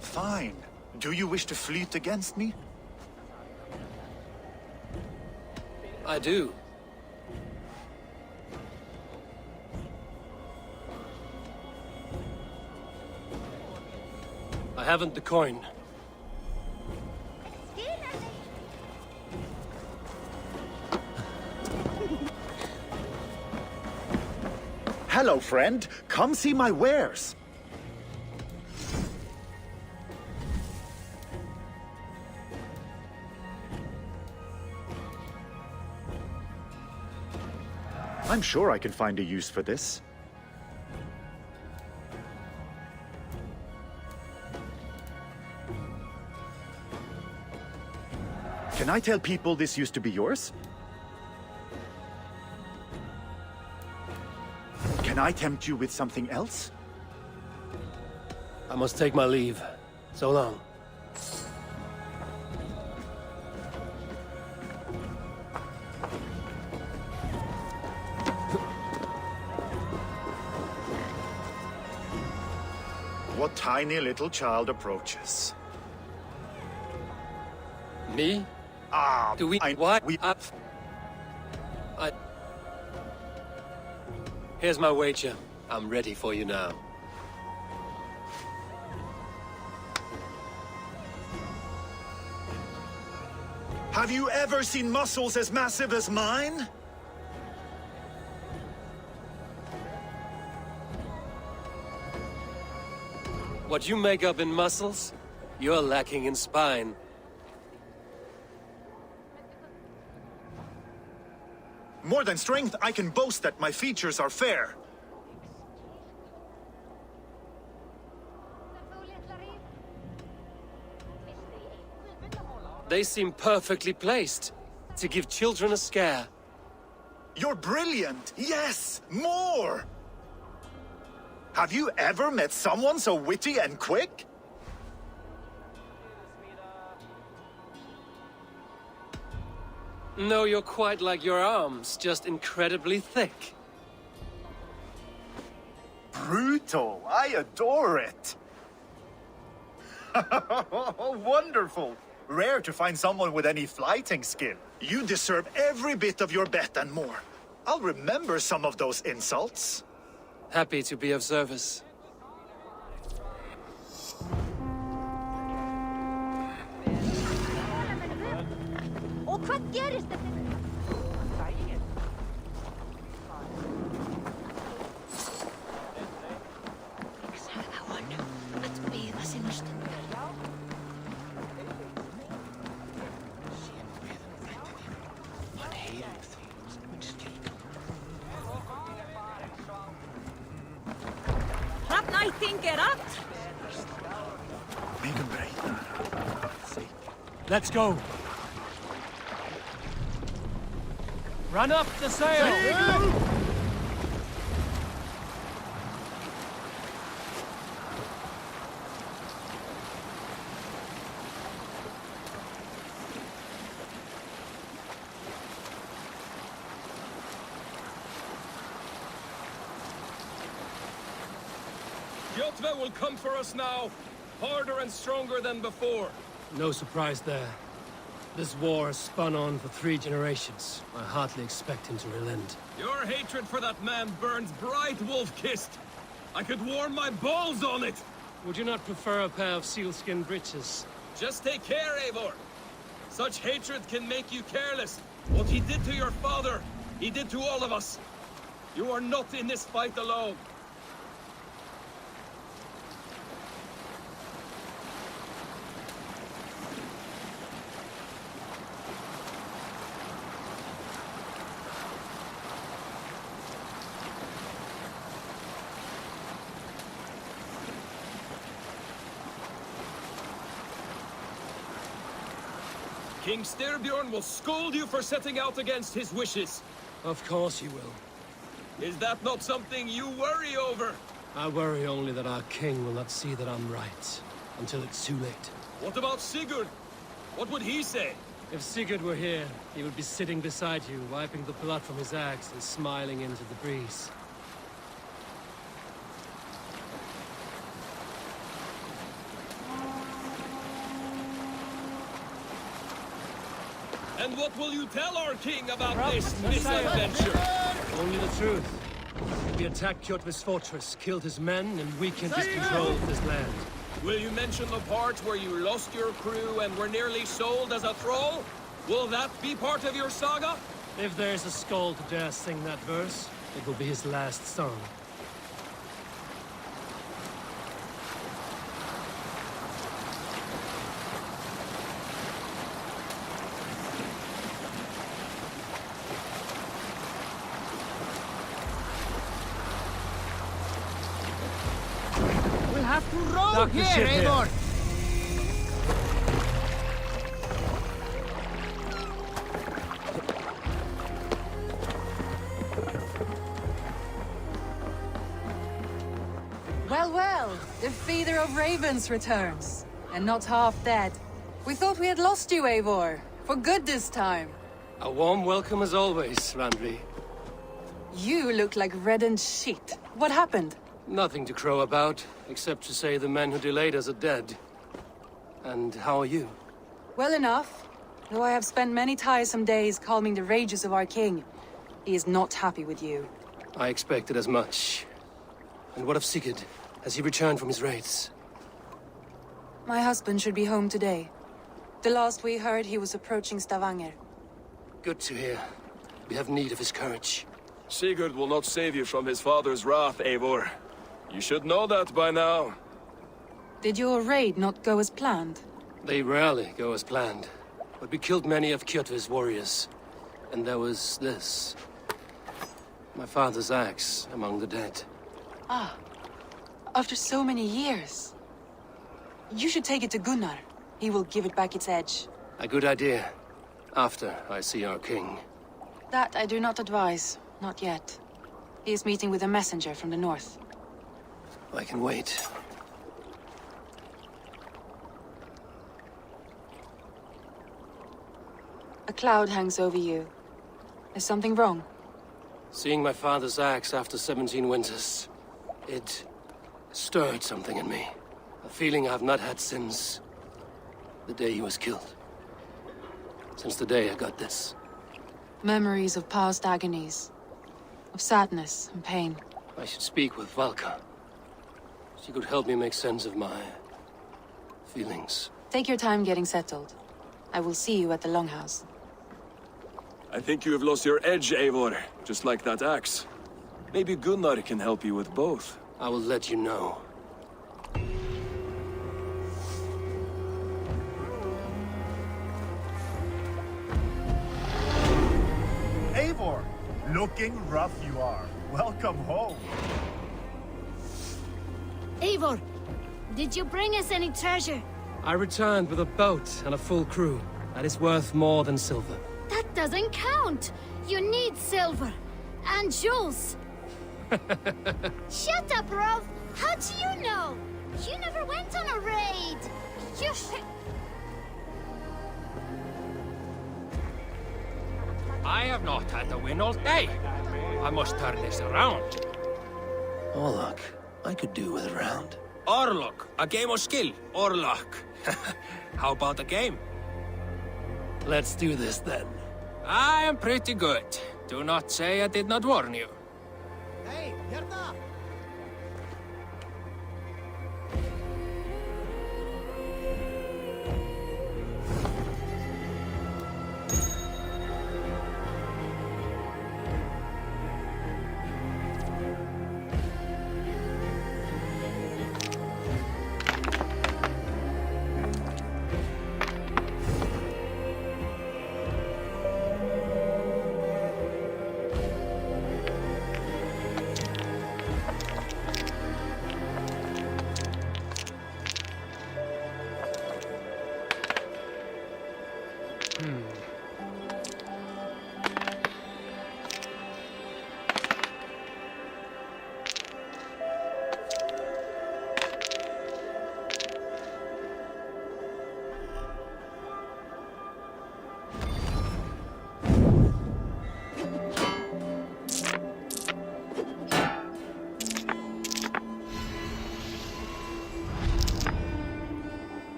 T: Fine. Do you wish to fleet against me?
M: I do. I haven't the coin.
T: Hello, friend. Come see my wares. I'm sure I can find a use for this. Can I tell people this used to be yours? Can I tempt you with something else?
M: I must take my leave. So long.
T: What tiny little child approaches?
M: Me?
T: Ah,
M: do we?
T: What?
M: Here's my wager. I'm ready for you now.
T: Have you ever seen muscles as massive as mine?
M: What you make up in muscles, you're lacking in spine.
T: More than strength, I can boast that my features are fair.
M: They seem perfectly placed to give children a scare.
T: You're brilliant! Yes! More! Have you ever met someone so witty and quick?
M: No, you're quite like your arms, just incredibly thick.
T: Brutal! I adore it! Wonderful! Rare to find someone with any flighting skill. You deserve every bit of your bet and more. I'll remember some of those insults.
M: Happy to be of service.
R: Og hvað gerist þetta? Ég sagði honum að bíða sinna stundar.
Q: fighting erupt?
N: Let's go.
M: Run up the sail!
O: Kjotve will come for us now, harder and stronger than before.
M: No surprise there. This war has spun on for 3 generations. I hardly expect him to relent.
O: Your hatred for that man burns bright, Wolf-Kissed. I could warm my balls on it.
M: Would you not prefer a pair of sealskin breeches?
O: Just take care, Eivor. Such hatred can make you careless. What he did to your father, he did to all of us. You are not in this fight alone. King Styrbjorn will scold you for setting out against his wishes.
M: Of course he will.
O: Is that not something you worry over?
M: I worry only that our king will not see that I'm right, until it's too late.
O: What about Sigurd? What would he say?
M: If Sigurd were here, he would be sitting beside you, wiping the blood from his axe and smiling into the breeze.
O: And what will you tell our king about this misadventure?
M: Only the truth. We attacked Kjotve's fortress, killed his men, and weakened his control of this land.
O: Will you mention the part where you lost your crew and were nearly sold as a thrall? Will that be part of your saga?
M: If there's a skull to dare sing that verse, it will be his last song.
N: We'll have to row
M: Dock the ship here.
N: Eivor.
A: Well, well, the feeder of ravens returns. And not half dead. We thought we had lost you, Eivor. For good this time.
M: A warm welcome as always, Randvi.
A: You look like reddened shit. What happened?
M: Nothing to crow about, except to say the men who delayed us are dead. And how are you?
A: Well enough. Though I have spent many tiresome days calming the rages of our king. He is not happy with you.
M: I expected as much. And what of Sigurd? Has he returned from his raids?
A: My husband should be home today. The last we heard, he was approaching Stavanger.
M: Good to hear. We have need of his courage.
O: Sigurd will not save you from his father's wrath, Eivor. You should know that by now.
A: Did your raid not go as planned?
M: They rarely go as planned. But we killed many of Kjotve's warriors. And there was this. My father's axe among the dead.
A: Ah. After so many years. You should take it to Gunnar. He will give it back its edge.
M: A good idea. After I see our king.
A: That I do not advise. Not yet. He is meeting with a messenger from the north.
M: I can wait.
A: A cloud hangs over you. Is something wrong?
M: Seeing my father's axe after 17 winters, it stirred something in me. A feeling I've not had since the day he was killed. Since the day I got this.
A: Memories of past agonies. Of sadness and pain.
M: I should speak with Valka. She could help me make sense of my feelings.
A: Take your time getting settled. I will see you at the Longhouse.
O: I think you have lost your edge, Eivor. Just like that axe. Maybe Gunnar can help you with both.
M: I will let you know.
T: Eivor, looking rough you are. Welcome home.
Q: Eivor, did you bring us any treasure?
M: I returned with a boat and a full crew. That is worth more than silver.
Q: That doesn't count. You need silver. And jewels. Shut up, Rolf. How do you know? You never went on a raid. You...
G: I have not had a win all day. I must turn this around.
S: Oh, look. I could do with a round.
G: Or luck. A game of skill. Or luck. How about a game?
M: Let's do this then.
G: I am pretty good. Do not say I did not warn you.
C: Hey, Yerda!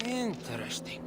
G: Interesting.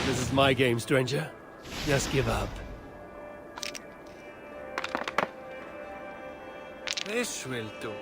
M: This is my game, stranger. Just give up.
G: This will do.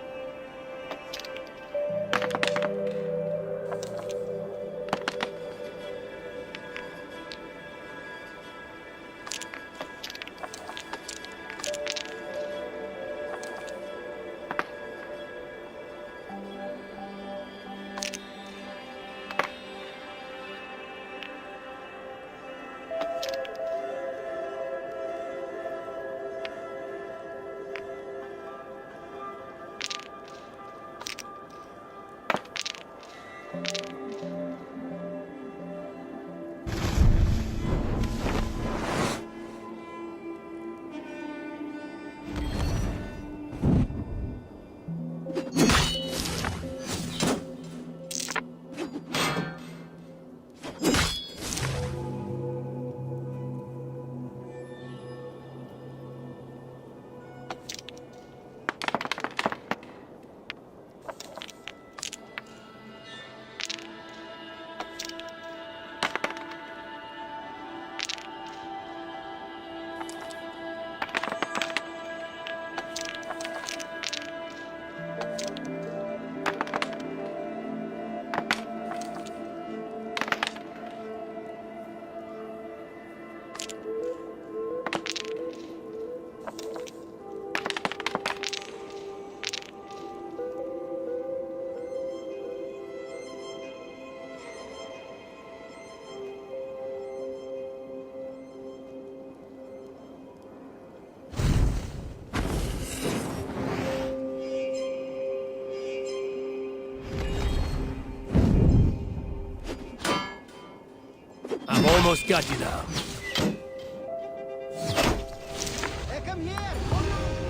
M: Almost got you now.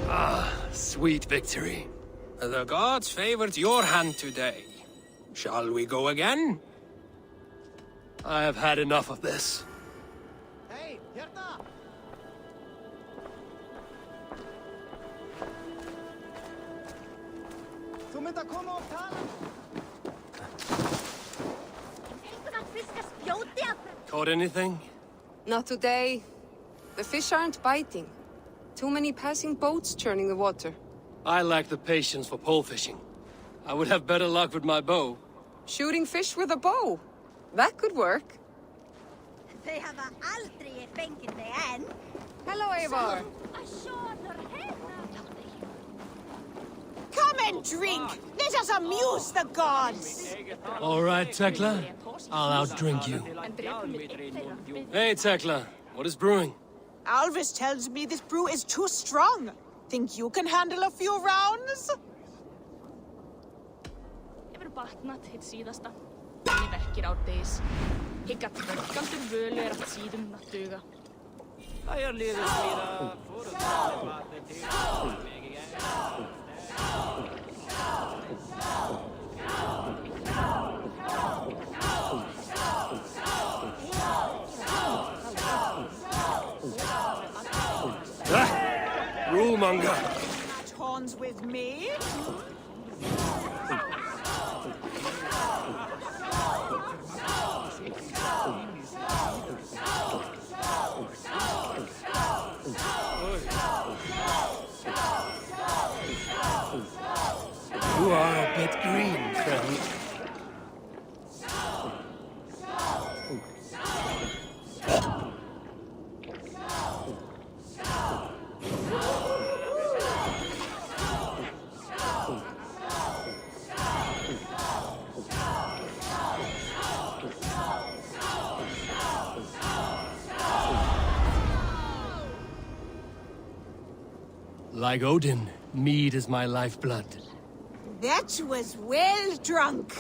M: Ah, sweet victory.
G: The gods favored your hand today. Shall we go again?
M: I have had enough of this.
T: Hey, Hjerta! Du mynda koma og tala!
M: Caught anything?
I: Not today. The fish aren't biting. Too many passing boats churning the water.
M: I lack the patience for pole fishing. I would have better luck with my bow.
I: Shooting fish with a bow. That could work.
Q: They have aldrig fengið þig enn.
I: Hello, Eivor.
U: Come and drink. Let us amuse the gods.
M: All right, Tekla. I'll outdrink you. Hey, Tekla. What is brewing?
U: Alvis tells me this brew is too strong. Think you can handle a few rounds?
V: Hefur batnað hitt síðasta. Henni verkir ádegis. Higga tröggaldur völu allt síðum að duga.
M: Rulemonger!
U: Horns with me?
M: You are a bit green, friend. Like Odin, mead is my lifeblood.
U: That was well drunk.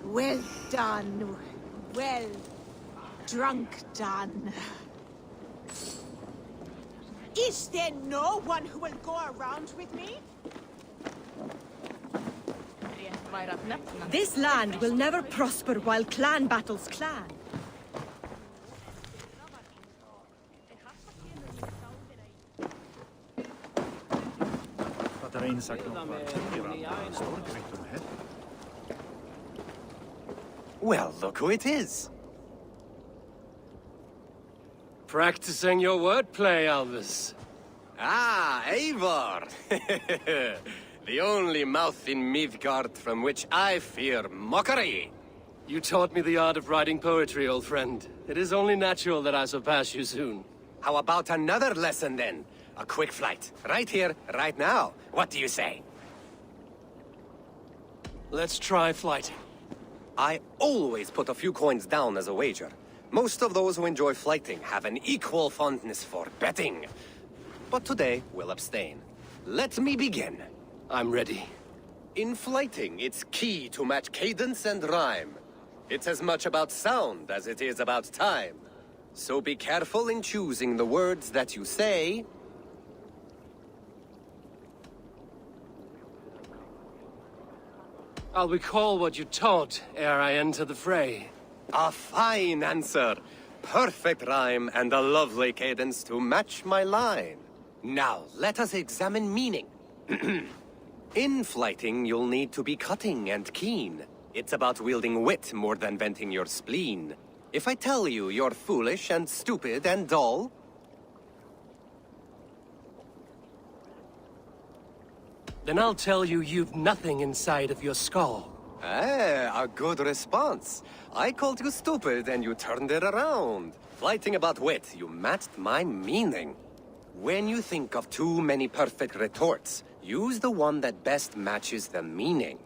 U: Well done. Well drunk done. Is there no one who will go around with me?
W: This land will never prosper while clan battles clan.
D: Well, look who it is.
M: Practicing your wordplay, Alvis.
D: Ah, Eivor! The only mouth in Midgard from which I fear mockery.
M: You taught me the art of writing poetry, old friend. It is only natural that I surpass you soon.
D: How about another lesson, then? A quick flight. Right here, right now. What do you say?
M: Let's try flighting.
D: I always put a few coins down as a wager. Most of those who enjoy flighting have an equal fondness for betting. But today, we'll abstain. Let me begin.
M: I'm ready.
D: In flighting, it's key to match cadence and rhyme. It's as much about sound as it is about time. So be careful in choosing the words that you say.
M: I'll recall what you taught ere I enter the fray.
D: A fine answer. Perfect rhyme and a lovely cadence to match my line. Now, let us examine meaning. In flighting, you'll need to be cutting and keen. It's about wielding wit more than venting your spleen. If I tell you you're foolish and stupid and dull,
M: then I'll tell you you've nothing inside of your skull.
D: Ah, a good response. I called you stupid and you turned it around. Flighting about wit, you matched my meaning. When you think of too many perfect retorts, use the one that best matches the meaning.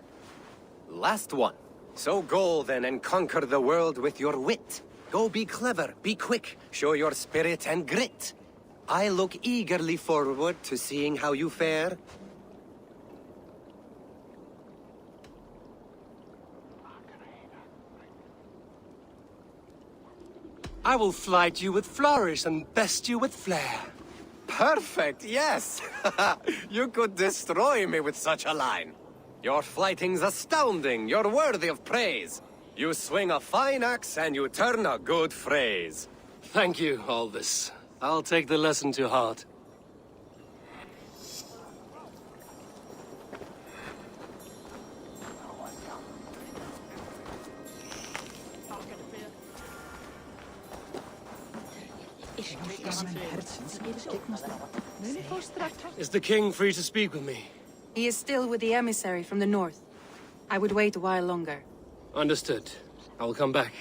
D: Last one. So go then and conquer the world with your wit. Go be clever, be quick, show your spirit and grit. I look eagerly forward to seeing how you fare.
M: I will flight you with flourish and best you with flair.
D: Perfect, yes! You could destroy me with such a line. Your flighting's astounding. You're worthy of praise. You swing a fine axe and you turn a good phrase.
M: Thank you, Alvis. I'll take the lesson to heart. Is the king free to speak with me?
A: He is still with the emissary from the north. I would wait a while longer.
M: Understood. I will come back.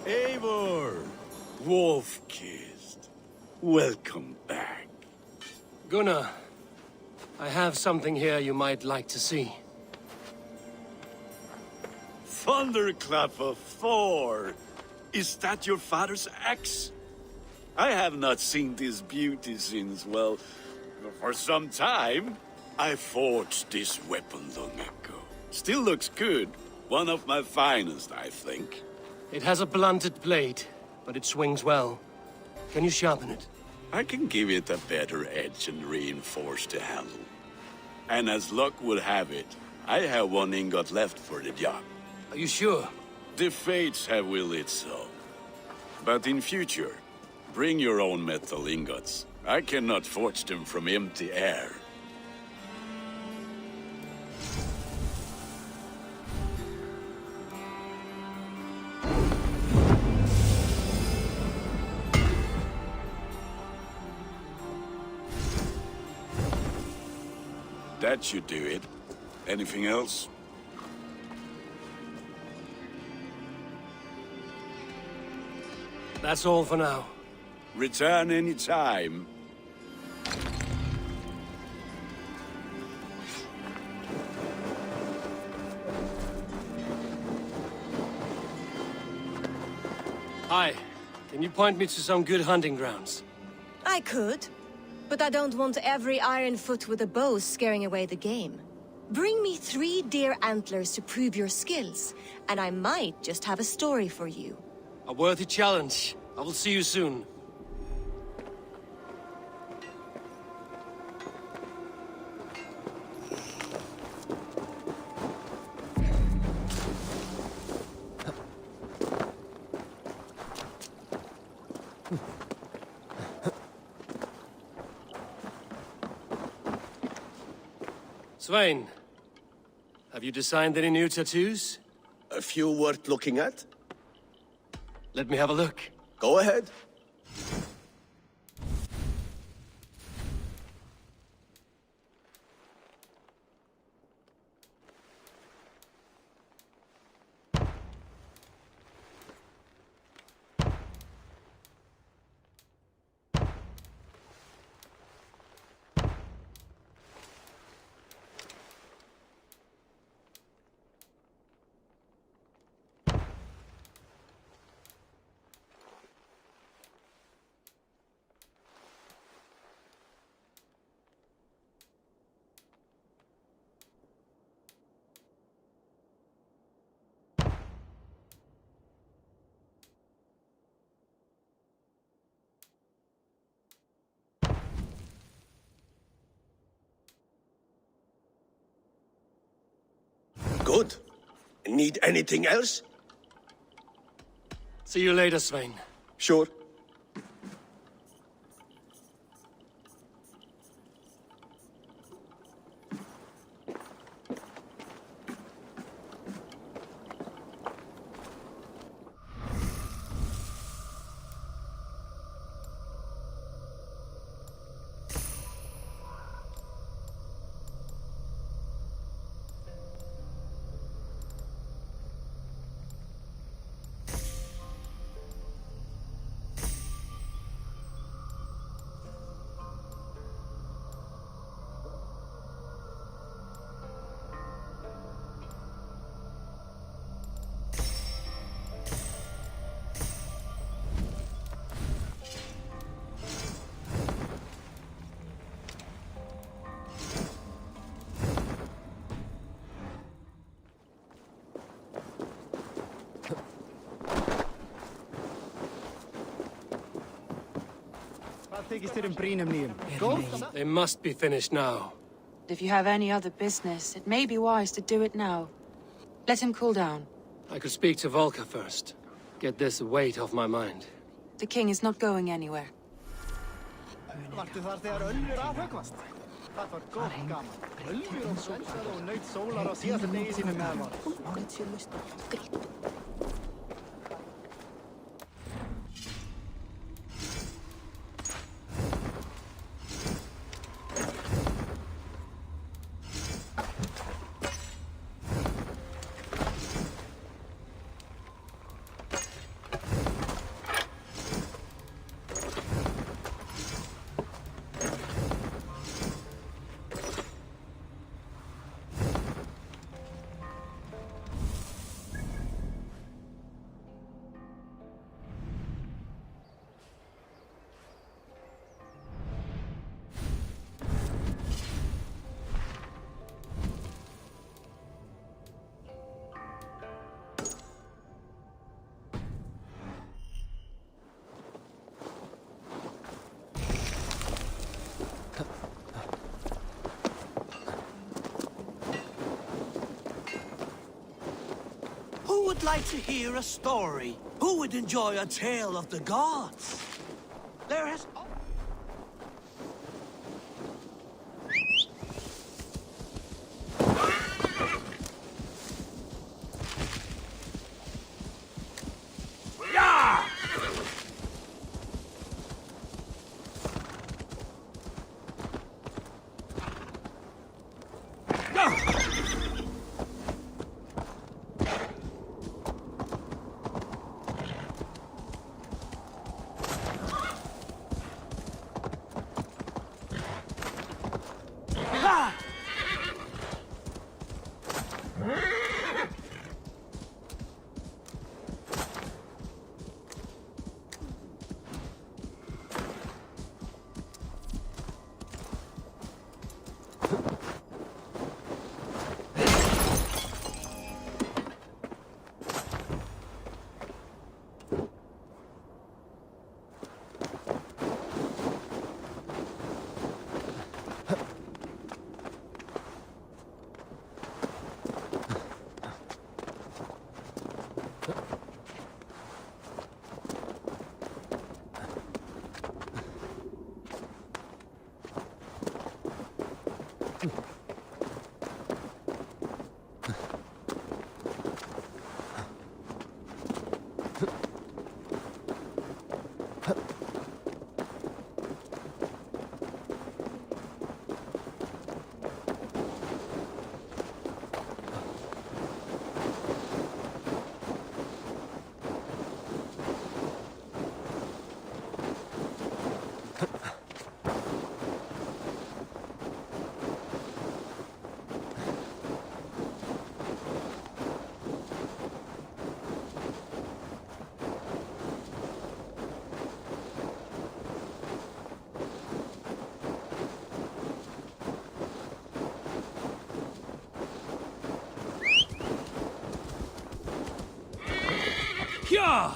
E: Eivor! Wolf-kissed. Welcome back.
M: Gunnar, I have something here you might like to see.
E: Thunderclap of Thor! Is that your father's axe? I have not seen this beauty since, well, for some time. I forged this weapon long ago. Still looks good. One of my finest, I think.
M: It has a blunted blade, but it swings well. Can you sharpen it?
E: I can give it a better edge and reinforce the handle. And as luck would have it, I have one ingot left for the job.
M: Are you sure?
E: The fates have willed it so. But in future, bring your own metal ingots. I cannot forge them from empty air. That should do it. Anything else?
M: That's all for now.
E: Return any time.
M: Hi. Can you point me to some good hunting grounds?
W: I could, but I don't want every iron foot with a bow scaring away the game. Bring me 3 deer antlers to prove your skills, and I might just have a story for you.
M: A worthy challenge. I will see you soon. Svein, have you designed any new tattoos?
H: A few worth looking at?
M: Let me have a look.
H: Go ahead. Good. Need anything else?
M: See you later, Svein.
H: Sure.
M: They must be finished now.
A: If you have any other business, it may be wise to do it now. Let him cool down.
M: I could speak to Volker first. Get this weight off my mind.
A: The king is not going anywhere.
K: Vartu þar þegar Ölfur afhöggvast? Það var gott gaman. Ölfur og sólsaði og naut sólar á síðasta degi sínum meðan var.
L: Who would like to hear a story? Who would enjoy a tale of the gods? There has... Yeah!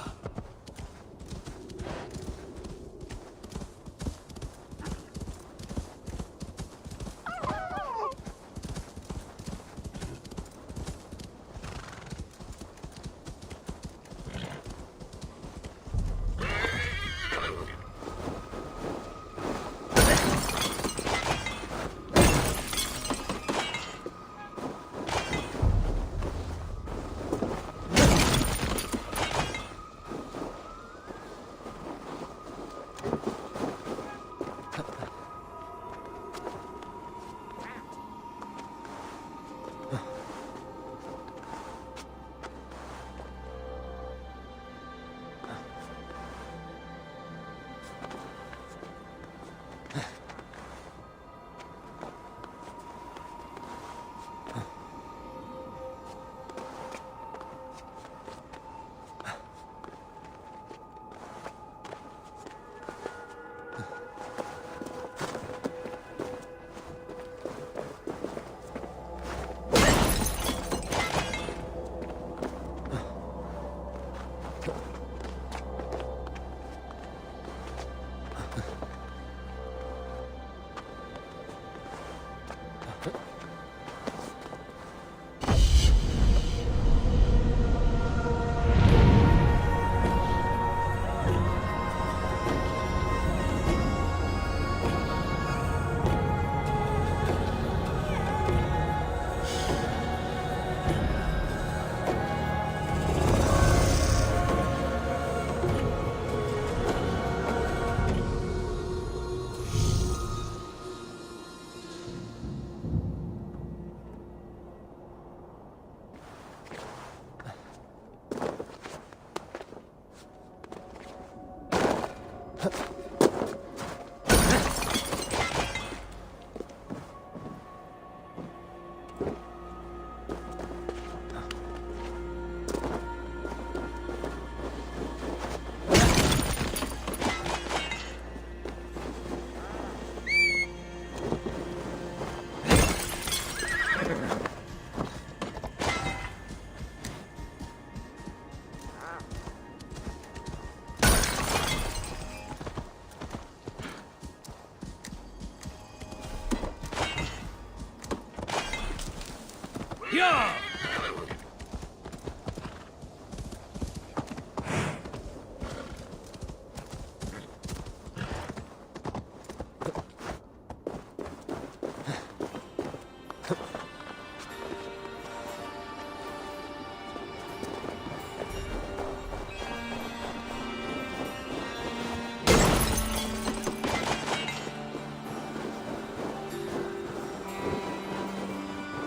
G: Yeah!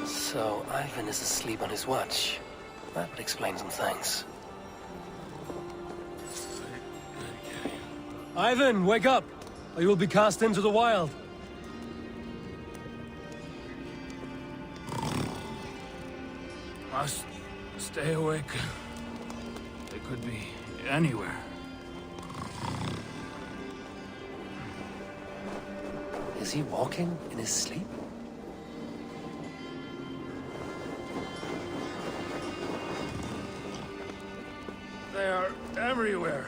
S: So, Ivan is asleep on his watch. That would explain some things.
M: Ivan, wake up! Or you'll be cast into the wild.
G: Must stay awake. They could be anywhere.
S: Is he walking in his sleep?
G: They are everywhere.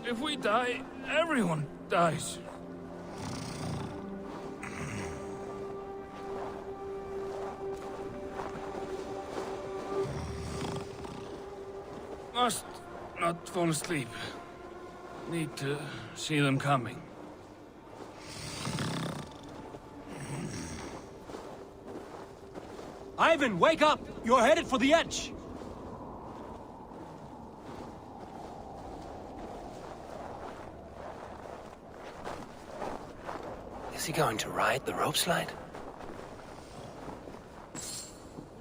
G: If we die, everyone dies. Must not fall asleep. Need to see them coming.
M: Ivan, wake up! You're headed for the edge!
S: Is he going to ride the rope slide?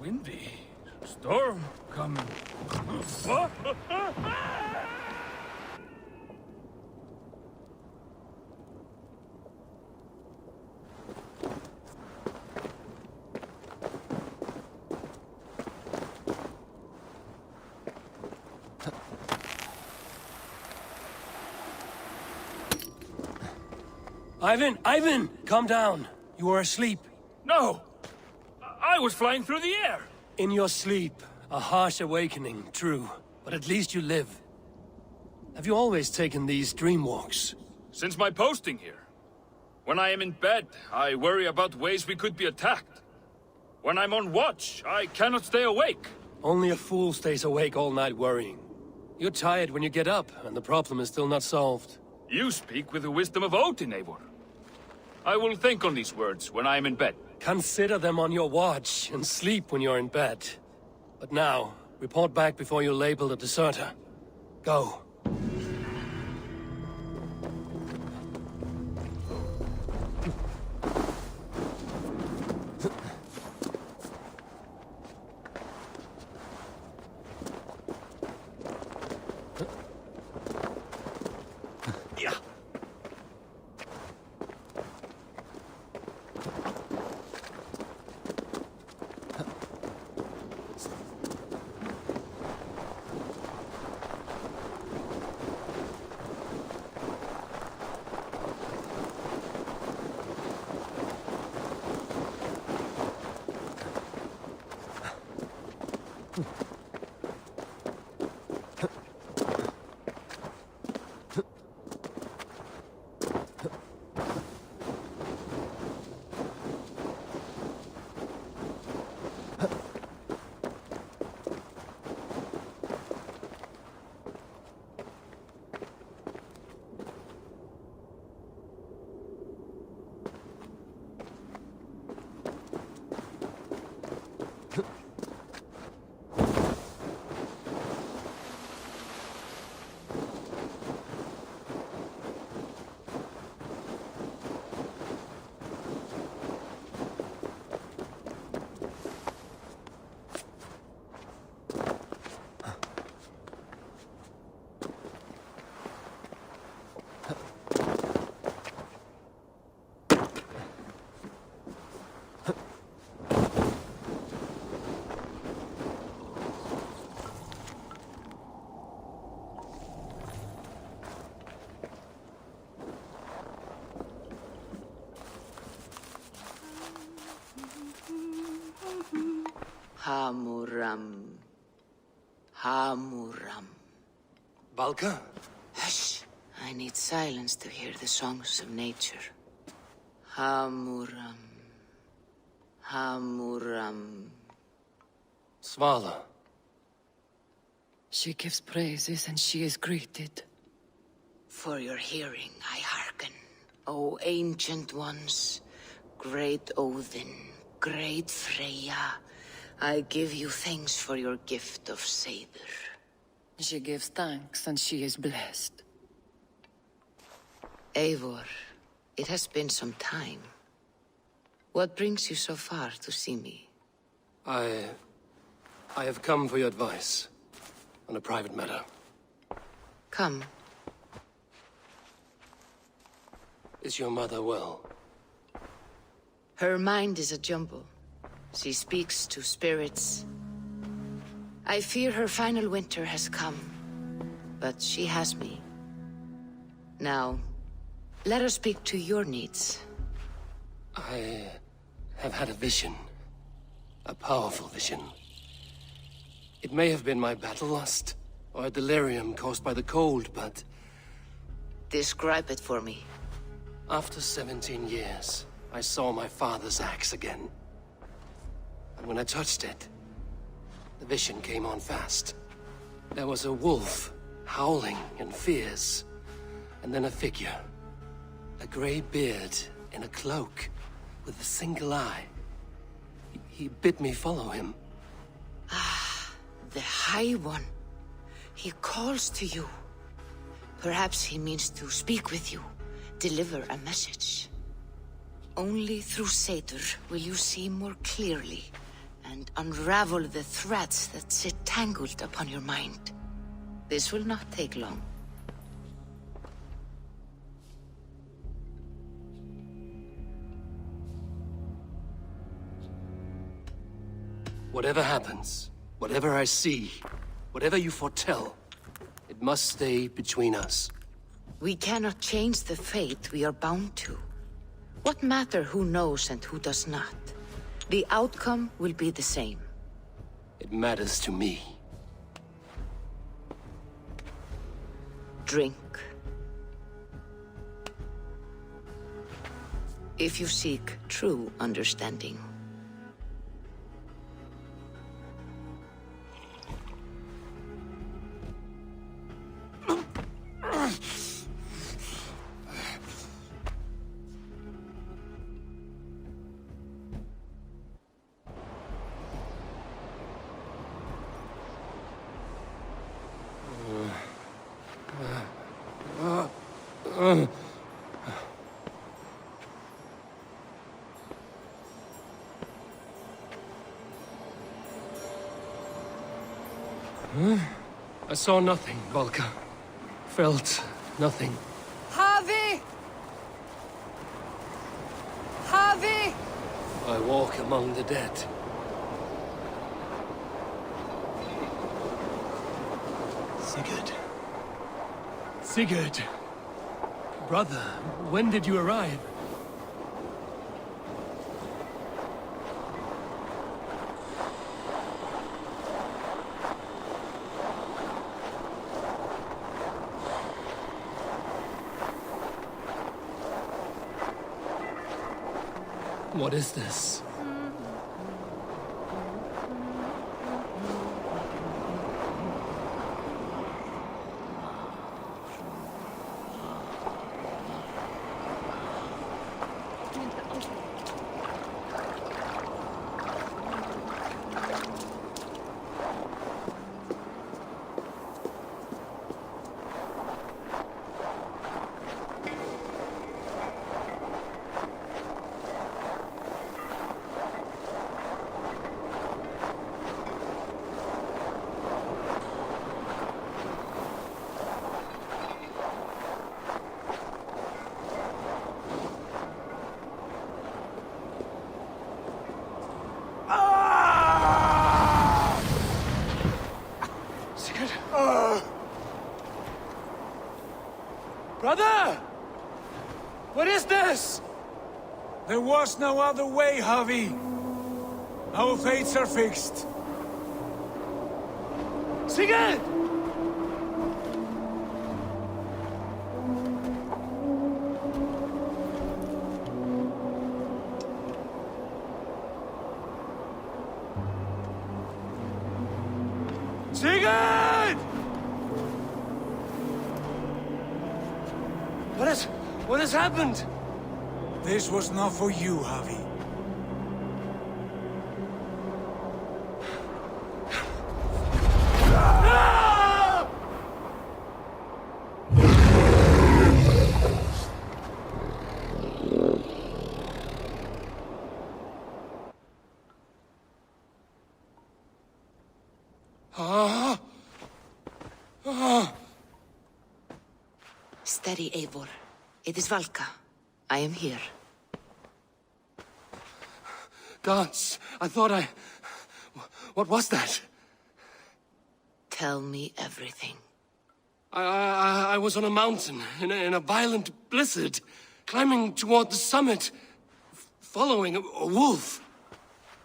G: Windy. Storm coming.
M: Ivan! Calm down. You are asleep.
G: No! I was flying through the air!
M: In your sleep. A harsh awakening, true. But at least you live. Have you always taken these dream walks?
G: Since my posting here. When I am in bed, I worry about ways we could be attacked. When I'm on watch, I cannot stay awake.
M: Only a fool stays awake all night worrying. You're tired when you get up, and the problem is still not solved.
G: You speak with the wisdom of Odin, Eivor. I will think on these words when I am in bed.
M: Consider them on your watch, and sleep when you're in bed. But now, report back before you're labeled a deserter. Go.
B: Hamuram. Hamuram.
M: Valka?
B: Hush! I need silence to hear the songs of nature. Hamuram. Hamuram.
M: Svala.
F: She gives praises and she is greeted.
B: For your hearing, I hearken. O ancient ones, great Odin, great Freya, I give you thanks for your gift of Seder.
F: She gives thanks and she is blessed.
B: Eivor, it has been some time. What brings you so far to see me?
M: I have come for your advice on a private matter.
B: Come.
M: Is your mother well?
B: Her mind is a jumble. She speaks to spirits. I fear her final winter has come, but she has me. Now, let her speak to your needs.
M: I have had a vision. A powerful vision. It may have been my battle lust, or a delirium caused by the cold, but...
B: Describe it for me.
M: After 17 years, I saw my father's axe again. And when I touched it, the vision came on fast. There was a wolf, howling and fierce, and then a figure. A grey beard in a cloak, with a single eye. He bid me follow him.
B: Ah, the High One. He calls to you. Perhaps he means to speak with you, deliver a message. Only through Seder will you see more clearly and unravel the threads that sit tangled upon your mind. This will not take long.
M: Whatever happens, whatever I see, whatever you foretell, it must stay between us.
B: We cannot change the fate we are bound to. What matter who knows and who does not? The outcome will be the same.
M: It matters to me.
B: Drink. If you seek true understanding.
M: I saw nothing, Valka. Felt nothing.
A: Javi! Javi!
M: I walk among the dead.
N: Sigurd. Sigurd! Brother, when did you arrive?
M: What is this?
N: Brother! What is this? There was no other way, Javi. Our fates are fixed.
M: Sigurd!
N: Sigurd!
M: What has happened?
N: This was not for you, Javi.
B: Steady, Eivor. It is Valka. I am here.
M: Gods, I thought I... What was that?
B: Tell me everything.
M: I was on a mountain, in a violent blizzard, climbing toward the summit, following a wolf.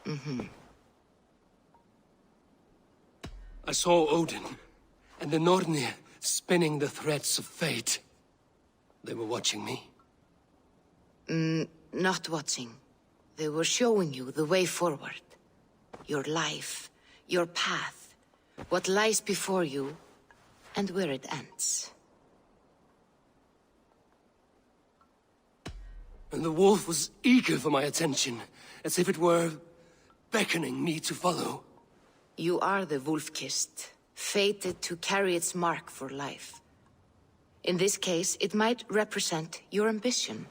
B: Mm-hmm.
M: I saw Odin, and the Nornir spinning the threads of fate. They were watching me.
B: Not watching. They were showing you the way forward. Your life, your path, what lies before you, and where it ends.
M: And the wolf was eager for my attention, as if it were beckoning me to follow.
B: You are the wolf-kissed, fated to carry its mark for life. In this case, it might represent your ambition,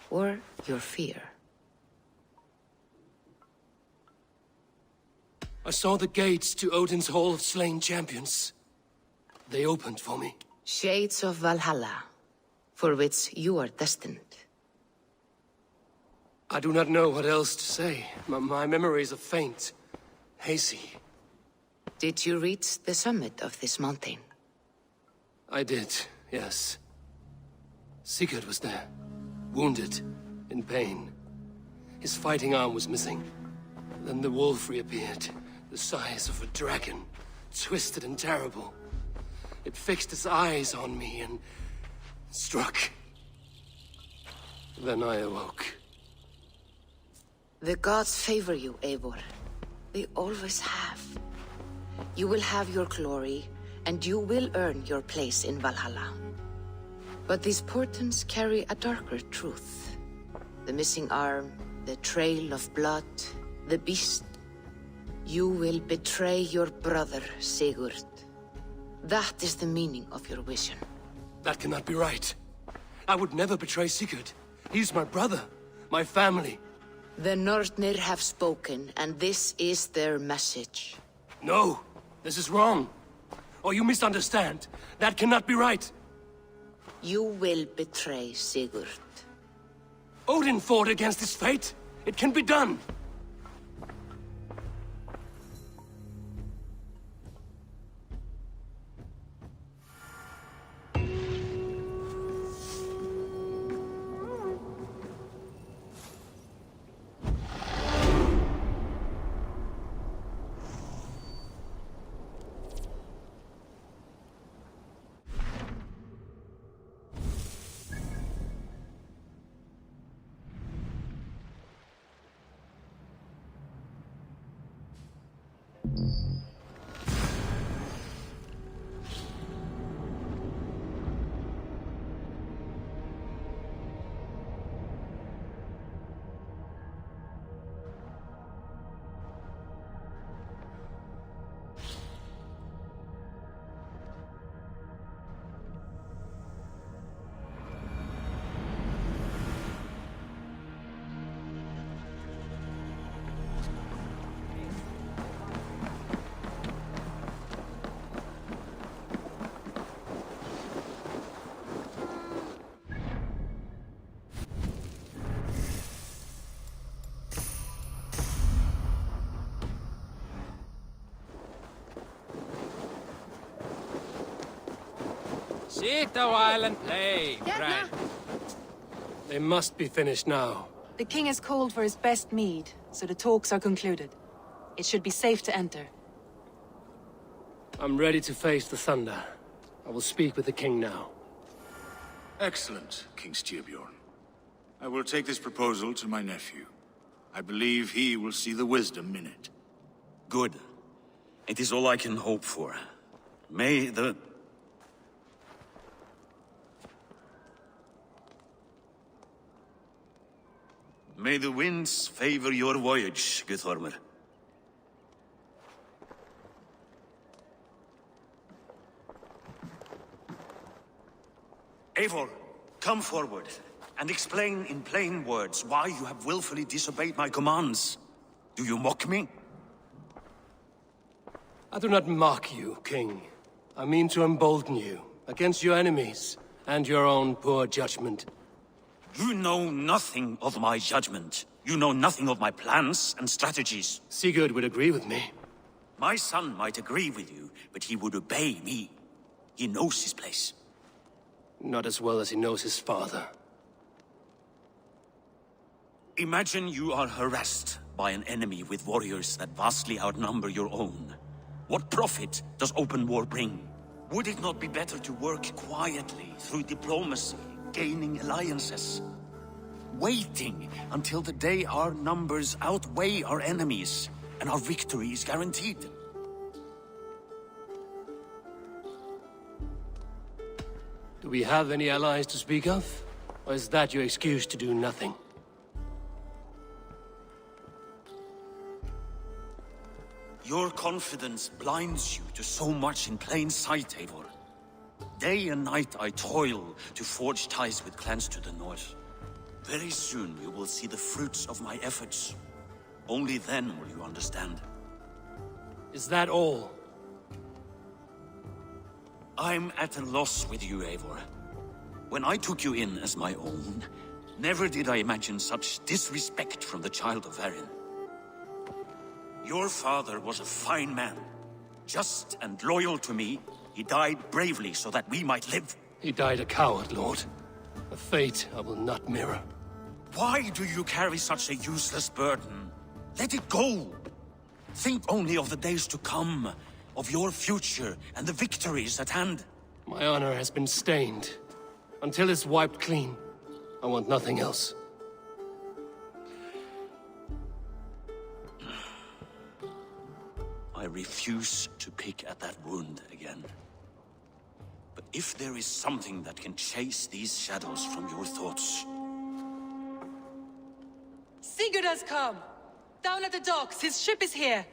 B: or your fear.
M: I saw the gates to Odin's Hall of Slain Champions. They opened for me.
B: Shades of Valhalla, for which you are destined.
M: I do not know what else to say. My memories are faint, hazy.
B: Did you reach the summit of this mountain?
M: I did, yes. Sigurd was there, wounded, in pain. His fighting arm was missing. Then the wolf reappeared, the size of a dragon, twisted and terrible. It fixed its eyes on me and struck. Then I awoke.
B: The gods favor you, Eivor. They always have. You will have your glory, and you will earn your place in Valhalla. But these portents carry a darker truth. The missing arm, the trail of blood, the beast. You will betray your brother, Sigurd. That is the meaning of your vision.
M: That cannot be right. I would never betray Sigurd. He's my brother, my family.
B: The Nornir have spoken, and this is their message.
M: No, this is wrong. Or you misunderstand. That cannot be right.
B: You will betray Sigurd.
M: Odin fought against his fate. It can be done.
J: Sit a while and play, friend.
M: They must be finished now.
A: The king has called for his best mead, so the talks are concluded. It should be safe to enter.
M: I'm ready to face the thunder. I will speak with the king now.
O: Excellent, King Styrbjorn. I will take this proposal to my nephew. I believe he will see the wisdom in it.
E: Good. It is all I can hope for. May the... May the winds favor your voyage, Guthormer. Eivor, come forward, and explain in plain words why you have willfully disobeyed my commands. Do you mock me?
M: I do not mock you, King. I mean to embolden you against your enemies and your own poor judgment.
E: You know nothing of my judgment. You know nothing of my plans and strategies.
M: Sigurd would agree with me.
E: My son might agree with you, but he would obey me. He knows his place.
M: Not as well as he knows his father.
E: Imagine you are harassed by an enemy with warriors that vastly outnumber your own. What profit does open war bring? Would it not be better to work quietly through diplomacy, gaining alliances? Waiting until the day our numbers outweigh our enemies and our victory is guaranteed.
M: Do we have any allies to speak of? Or is that your excuse to do nothing?
E: Your confidence blinds you to so much in plain sight, Eivor. Day and night I toil to forge ties with clans to the north. Very soon you will see the fruits of my efforts. Only then will you understand.
M: Is that all?
E: I'm at a loss with you, Eivor. When I took you in as my own, never did I imagine such disrespect from the child of Varin. Your father was a fine man. Just and loyal to me, he died bravely so that we might live.
M: He died a coward, Lord. A fate I will not mirror.
E: Why do you carry such a useless burden? Let it go! Think only of the days to come, of your future and the victories at hand.
M: My honor has been stained. Until it's wiped clean, I want nothing else.
E: I refuse to pick at that wound again. But if there is something that can chase these shadows from your thoughts...
A: Sigurd has come! Down at the docks, his ship is here!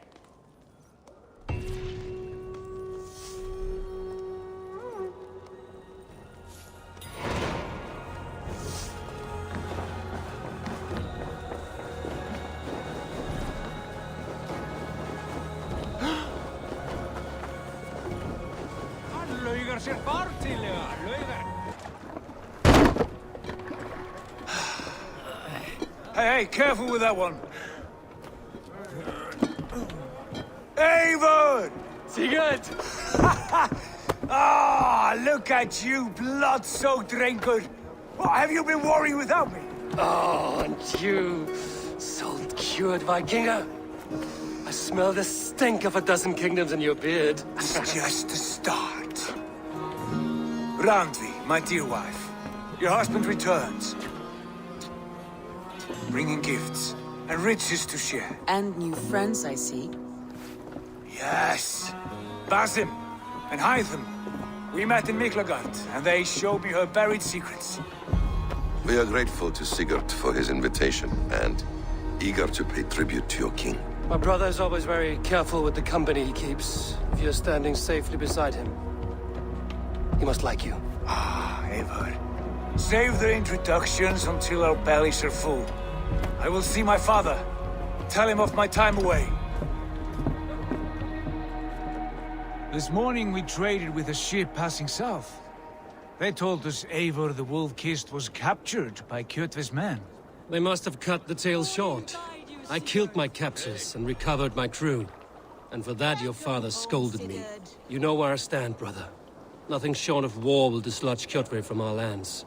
N: Hey, careful with that one. Eivor!
M: Sigurd!
N: Ah, look at you, blood-soaked drinker. What, have you been worrying without me?
M: Oh, and you, salt-cured Vikinger. I smell the stink of a dozen kingdoms in your beard.
N: It's just the start. Randvi, my dear wife, your husband returns. Bringing gifts and riches to share.
P: And new friends, I see.
N: Yes. Basim and Hytham. We met in Miklagard, and they showed me her buried secrets.
R: We are grateful to Sigurd for his invitation, and eager to pay tribute to your king.
M: My brother is always very careful with the company he keeps. If you're standing safely beside him, he must like you.
N: Ah, Eivor. Save the introductions until our bellies are full. I will see my father. Tell him of my time away.
X: This morning we traded with a ship passing south. They told us Eivor the Wolf-Kissed was captured by Kjotve's men.
M: They must have cut the tale short. I killed my captors and recovered my crew. And for that your father scolded me. You know where I stand, brother. Nothing short of war will dislodge Kjotve from our lands.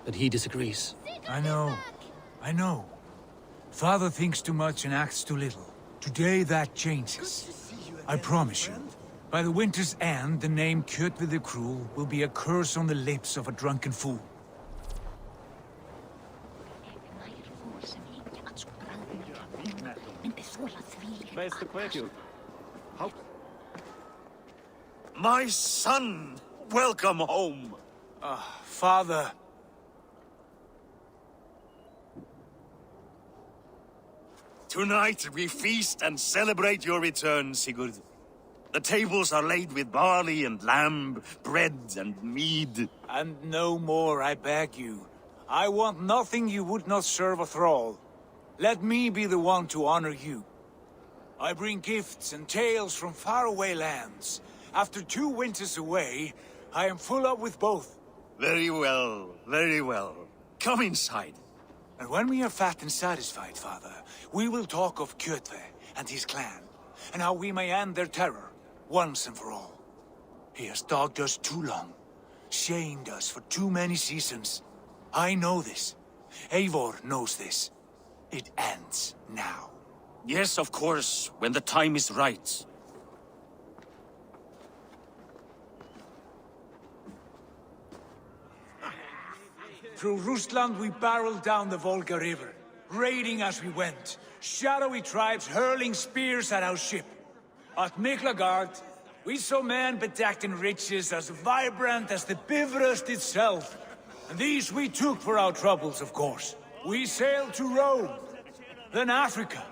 M: But he disagrees.
X: I know. Father thinks too much and acts too little. Today that changes. I promise you. By the winter's end, the name Kjotve the Cruel will be a curse on the lips of a drunken fool.
E: My son! Welcome home!
X: Father.
E: Tonight we feast and celebrate your return, Sigurd. The tables are laid with barley and lamb, bread and mead.
X: And no more, I beg you. I want nothing you would not serve a thrall. Let me be the one to honor you. I bring gifts and tales from faraway lands. After 2 winters away, I am full up with both.
E: Very well, very well. Come inside.
X: And when we are fat and satisfied, Father, we will talk of Kjotve and his clan, and how we may end their terror, once and for all. He has dogged us too long, shamed us for too many seasons. I know this. Eivor knows this. It ends now.
E: Yes, of course, when the time is right.
X: Through Rusland we barreled down the Volga River, raiding as we went, shadowy tribes hurling spears at our ship. At Miklagard, we saw men bedecked in riches as vibrant as the Bifrost itself. And these we took for our troubles, of course. We sailed to Rome, then Africa,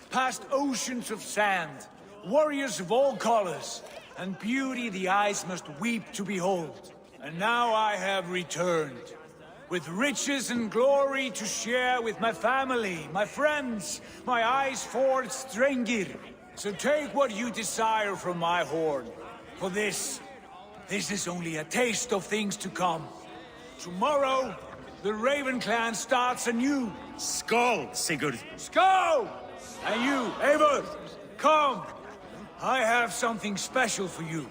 X: past oceans of sand, warriors of all colors, and beauty the eyes must weep to behold. And now I have returned, with riches and glory to share with my family, my friends, my eyes-forged Strengir. So take what you desire from my hoard. For this is only a taste of things to come. Tomorrow, the Raven clan starts anew.
E: Skål, Sigurd.
X: Skål! And you, Eivor, come. I have something special for you.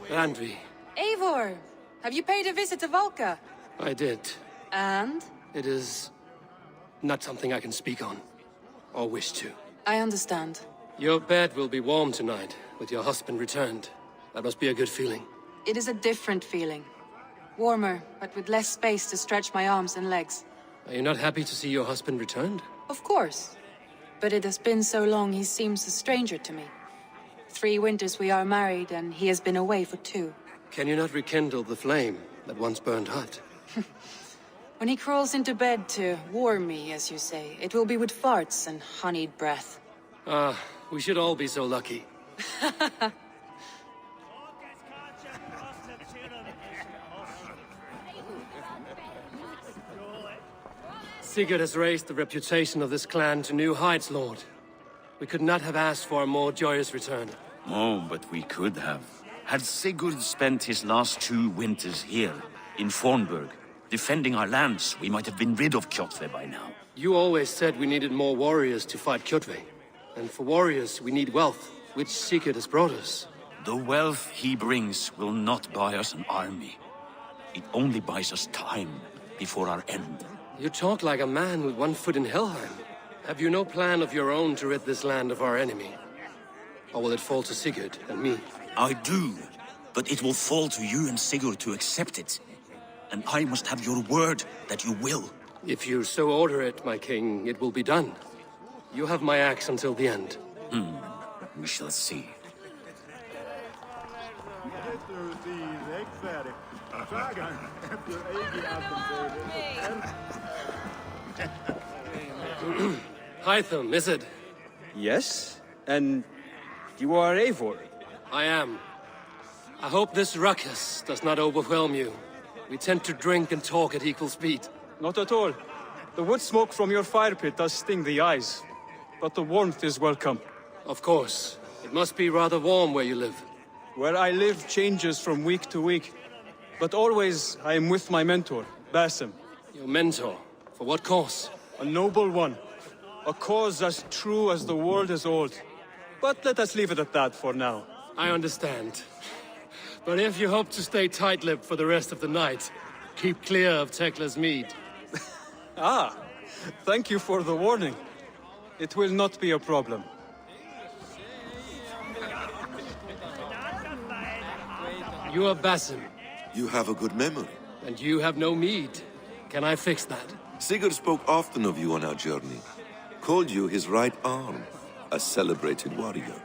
M: Randvi.
A: Eivor, have you paid a visit to Valka?
M: I did.
A: And?
M: It is not something I can speak on, or wish to.
A: I understand.
M: Your bed will be warm tonight, with your husband returned. That must be a good feeling.
A: It is a different feeling. Warmer, but with less space to stretch my arms and legs.
M: Are you not happy to see your husband returned?
A: Of course. But it has been so long he seems a stranger to me. 3 winters we are married, and he has been away for 2.
M: Can you not rekindle the flame that once burned hot?
A: When he crawls into bed to warm me, as you say, it will be with farts and honeyed breath.
M: Ah, we should all be so lucky. Sigurd has raised the reputation of this clan to new heights, Lord. We could not have asked for a more joyous return.
E: Oh, but we could have. Had Sigurd spent his last 2 winters here, in Fornburg, defending our lands, we might have been rid of Kjotve by now.
M: You always said we needed more warriors to fight Kjotve. And for warriors, we need wealth, which Sigurd has brought us.
E: The wealth he brings will not buy us an army. It only buys us time before our end.
M: You talk like a man with one foot in Helheim. Have you no plan of your own to rid this land of our enemy? Or will it fall to Sigurd and me?
E: I do, but it will fall to you and Sigurd to accept it. And I must have your word that you will.
M: If you so order it, my king, it will be done. You have my axe until the end.
E: We shall see.
M: Hytham, is it?
C: Yes? And you are Eivor?
M: I am. I hope this ruckus does not overwhelm you. We tend to drink and talk at equal speed.
C: Not at all. The wood smoke from your fire pit does sting the eyes. But the warmth is welcome.
M: Of course. It must be rather warm where you live.
C: Where I live changes from week to week. But always I am with my mentor, Basim.
M: Your mentor? For what cause?
C: A noble one. A cause as true as the world is old. But let us leave it at that for now.
M: I understand. But if you hope to stay tight-lipped for the rest of the night, Keep clear of Tekla's mead.
C: Ah, thank you for the warning. It will not be a problem.
M: You are Basim.
R: You have a good memory.
M: And you have no mead. Can I fix that?
R: Sigurd spoke often of you on our journey. Called you his right arm, a celebrated warrior.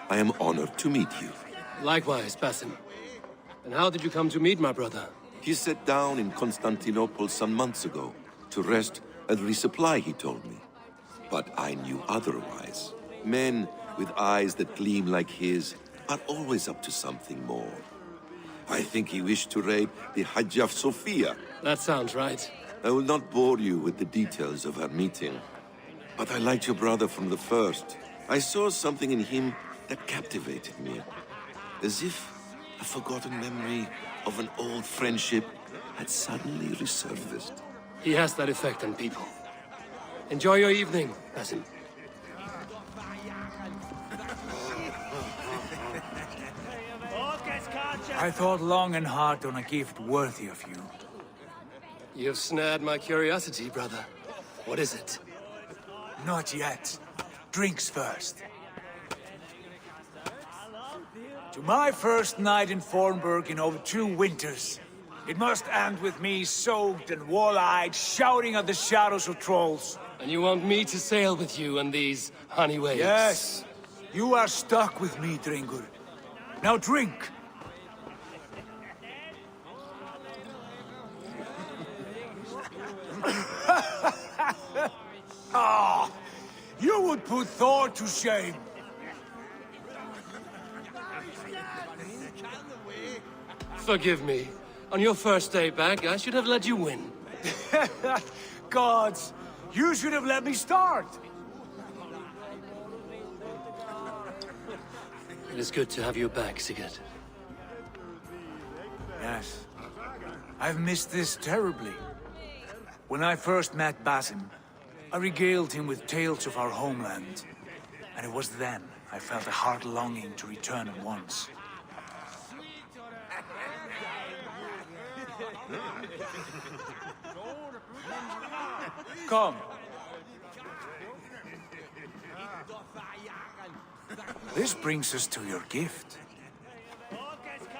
R: I am honored to meet you.
M: Likewise, Basim. And how did you come to meet my brother?
R: He sat down in Constantinople some months ago to rest and resupply, he told me. But I knew otherwise. Men with eyes that gleam like his are always up to something more. I think he wished to raid the Hagia Sophia.
M: That sounds right.
R: I will not bore you with the details of our meeting. But I liked your brother from the first. I saw something in him that captivated me. As if a forgotten memory of an old friendship had suddenly resurfaced.
M: He has that effect on people. Enjoy your evening, Basim.
X: I thought long and hard on a gift worthy of you.
M: You've snared my curiosity, brother. What is it?
X: Not yet. Drinks first. To my first night in Fornburg in over 2 winters. It must end with me soaked and wall-eyed, shouting at the shadows of trolls.
M: And you want me to sail with you on these honey waves?
X: Yes. You are stuck with me, Dringur. Now drink. Ah, you would put Thor to shame.
M: Forgive me. On your first day back, I should have let you win.
X: Gods, you should have let me start.
M: It is good to have you back, Sigurd.
X: Yes. I've missed this terribly. When I first met Basim, I regaled him with tales of our homeland. And it was then I felt a heart longing to return at once. Come. This brings us to your gift.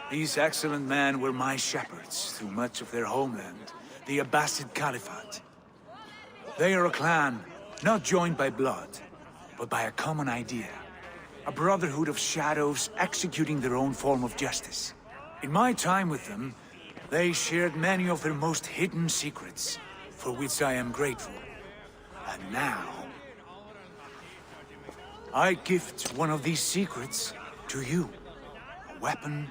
X: These excellent men were my shepherds through much of their homeland, the Abbasid Caliphate. They are a clan, not joined by blood, but by a common idea. A brotherhood of shadows executing their own form of justice. In my time with them, they shared many of their most hidden secrets, for which I am grateful. And now, I gift one of these secrets to you. A weapon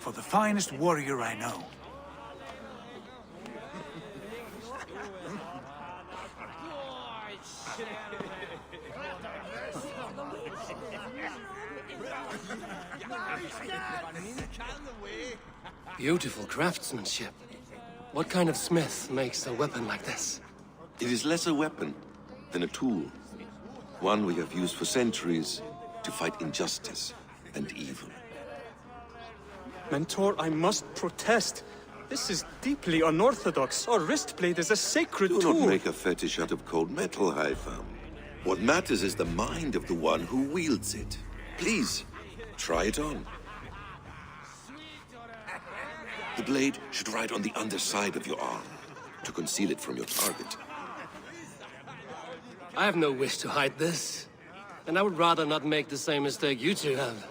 X: for the finest warrior I know.
M: Beautiful craftsmanship. What kind of smith makes a weapon like this?
R: It is less a weapon than a tool. One we have used for centuries to fight injustice and evil.
C: Mentor, I must protest. This is deeply unorthodox. Our wrist blade is a sacred tool.
R: Do not make a fetish out of cold metal, Haitham. What matters is the mind of the one who wields it. Please, try it on. The blade should ride on the underside of your arm, to conceal it from your target.
M: I have no wish to hide this. And I would rather not make the same mistake you two have.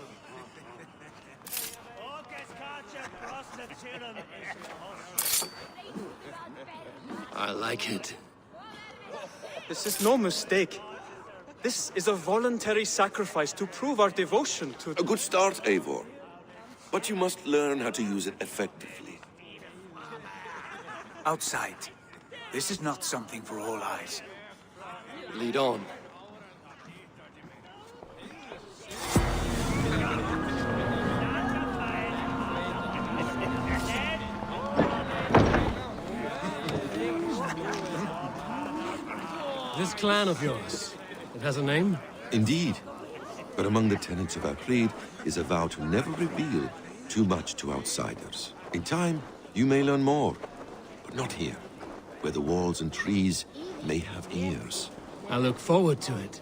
M: I like it.
C: This is no mistake. This is a voluntary sacrifice to prove our devotion to...
R: A good start, Eivor. But you must learn how to use it effectively.
X: Outside. This is not something for all eyes.
M: Lead on. This clan of yours, it has a name?
R: Indeed. But among the tenets of our creed is a vow to never reveal too much to outsiders. In time, you may learn more. Not here, where the walls and trees may have ears.
M: I look forward to it.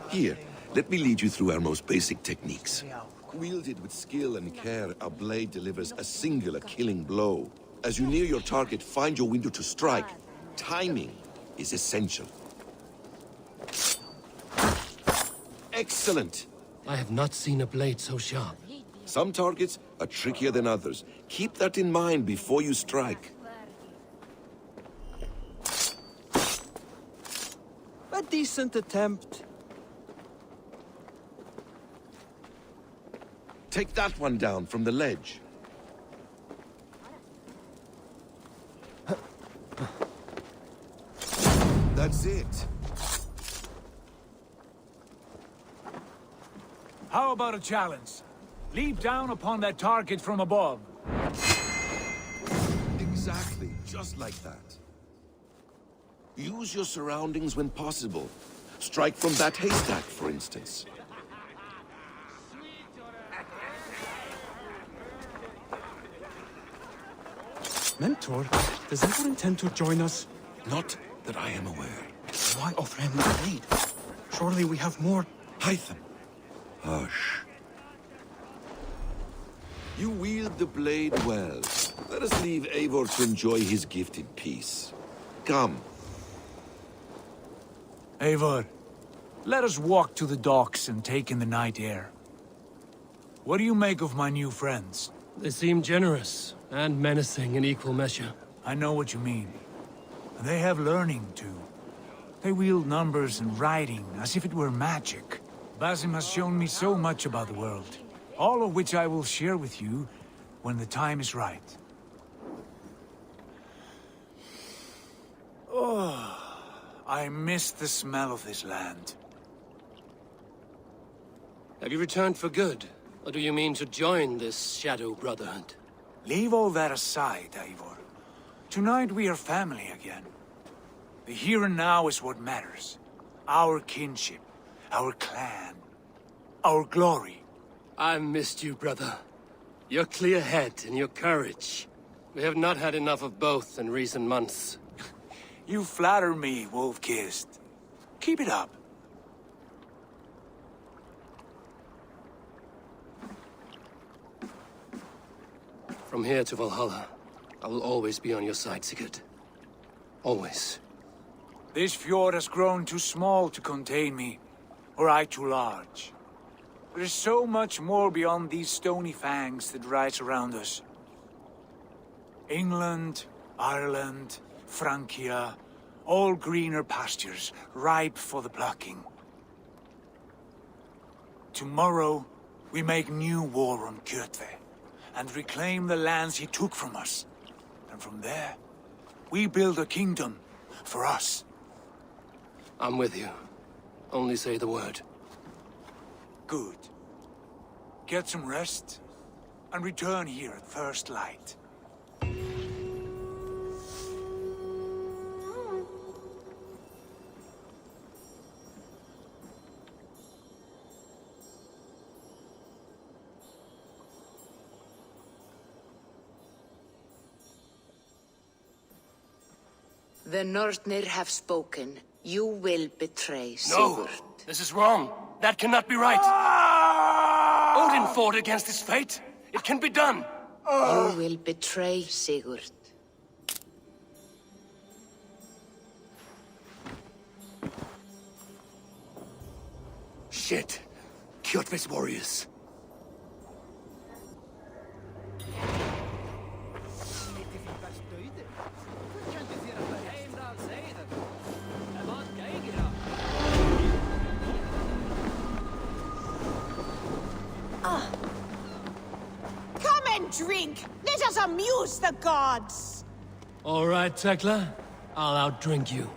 R: Here, let me lead you through our most basic techniques. Wielded with skill and care, our blade delivers a singular killing blow. As you near your target, find your window to strike. Timing is essential. Excellent!
M: I have not seen a blade so sharp.
R: Some targets are trickier than others. Keep that in mind before you strike.
J: A decent attempt.
R: Take that one down from the ledge. That's it.
X: How about a challenge? Leap down upon that target from above.
R: Exactly, just like that. Use your surroundings when possible. Strike from that haystack, for instance.
C: Mentor, does Eivor intend to join us?
R: Not that I am aware.
C: Why offer him the blade? Surely we have more...
R: Hytham. Hush. You wield the blade well. Let us leave Eivor to enjoy his gift in peace. Come.
X: Eivor, let us walk to the docks and take in the night air. What do you make of my new friends?
M: They seem generous and menacing in equal measure.
X: I know what you mean. They have learning, too. They wield numbers and writing as if it were magic. Basim has shown me so much about the world, all of which I will share with you when the time is right. Oh, I miss the smell of this land.
M: Have you returned for good? Or do you mean to join this Shadow Brotherhood?
X: Leave all that aside, Eivor. Tonight we are family again. The here and now is what matters. Our kinship, our clan, our glory.
M: I missed you, brother. Your clear head and your courage. We have not had enough of both in recent months.
X: You flatter me, Wolf-Kissed. Keep it up.
M: From here to Valhalla, I will always be on your side, Sigurd. Always.
X: This fjord has grown too small to contain me, or I too large. There is so much more beyond these stony fangs that rise around us. England, Ireland, Francia, all greener pastures, ripe for the plucking. Tomorrow, we make new war on Kjotve, and reclaim the lands he took from us. And from there, we build a kingdom for us.
M: I'm with you. Only say the word.
X: Good. Get some rest, and return here at first light.
B: The Nornir have spoken. You will betray
M: No!
B: Sigurd.
M: This is wrong. That cannot be right. Odin fought against his fate. It can be done.
B: You will betray Sigurd.
M: Shit. Kjotve's warriors.
U: Come and drink! Let us amuse the gods!
M: All right, Tekla. I'll outdrink you.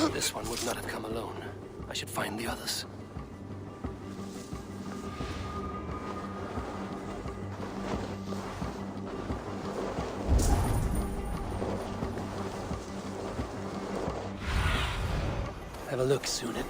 S: This one would not have come alone. I should find the others. Have a look, Sunan.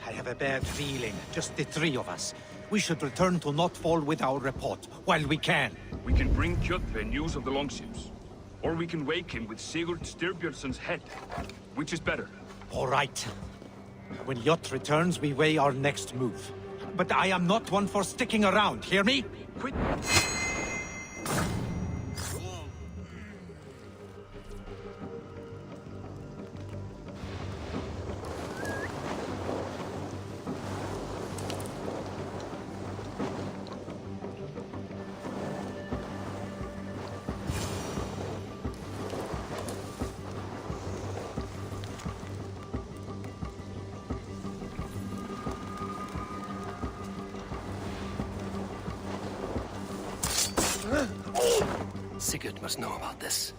I: I have a bad feeling. Just the three of us. We should return to Notfall with our report, while we can.
G: We can bring Kjotve news of the longships. Or we can wake him with Sigurd Styrbjörnsson's head. Which is better?
I: All right. When Jot returns, we weigh our next move. But I am not one for sticking around, hear me?
G: Quit.
S: Sigurd must know about this.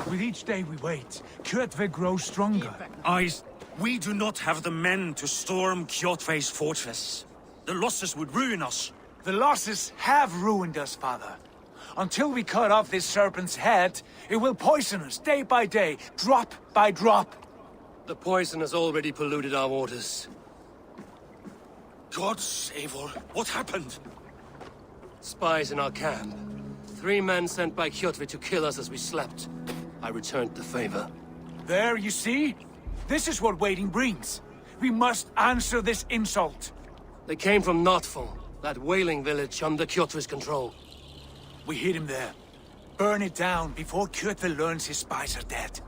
X: With each day we wait, Kjotve grows stronger.
Q: We do not have the men to storm Kjotve's fortress. The losses would ruin us.
X: The losses have ruined us, father. Until we cut off this serpent's head, it will poison us day by day, drop by drop.
S: The poison has already polluted our waters.
Q: God save Eivor, what happened?
S: Spies in our camp. 3 men sent by Kjotve to kill us as we slept. I returned the favor.
X: There, you see? This is what waiting brings. We must answer this insult.
S: They came from Notfall, that whaling village under Kjotve's control.
X: We hid him there. Burn it down before Kjotve learns his spies are dead.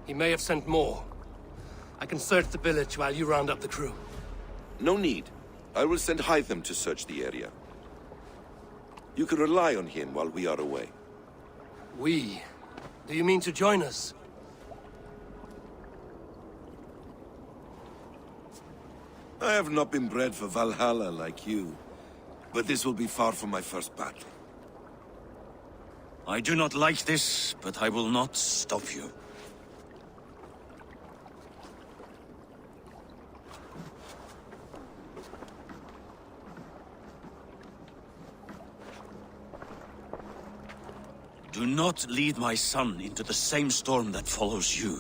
S: He may have sent more. I can search the village while you round up the crew.
R: No need. I will send Hytham to search the area. You can rely on him while we are away.
S: We? Do you mean to join us?
R: I have not been bred for Valhalla like you, but this will be far from my first battle.
Q: I do not like this, but I will not stop you. Do not lead my son into the same storm that follows you.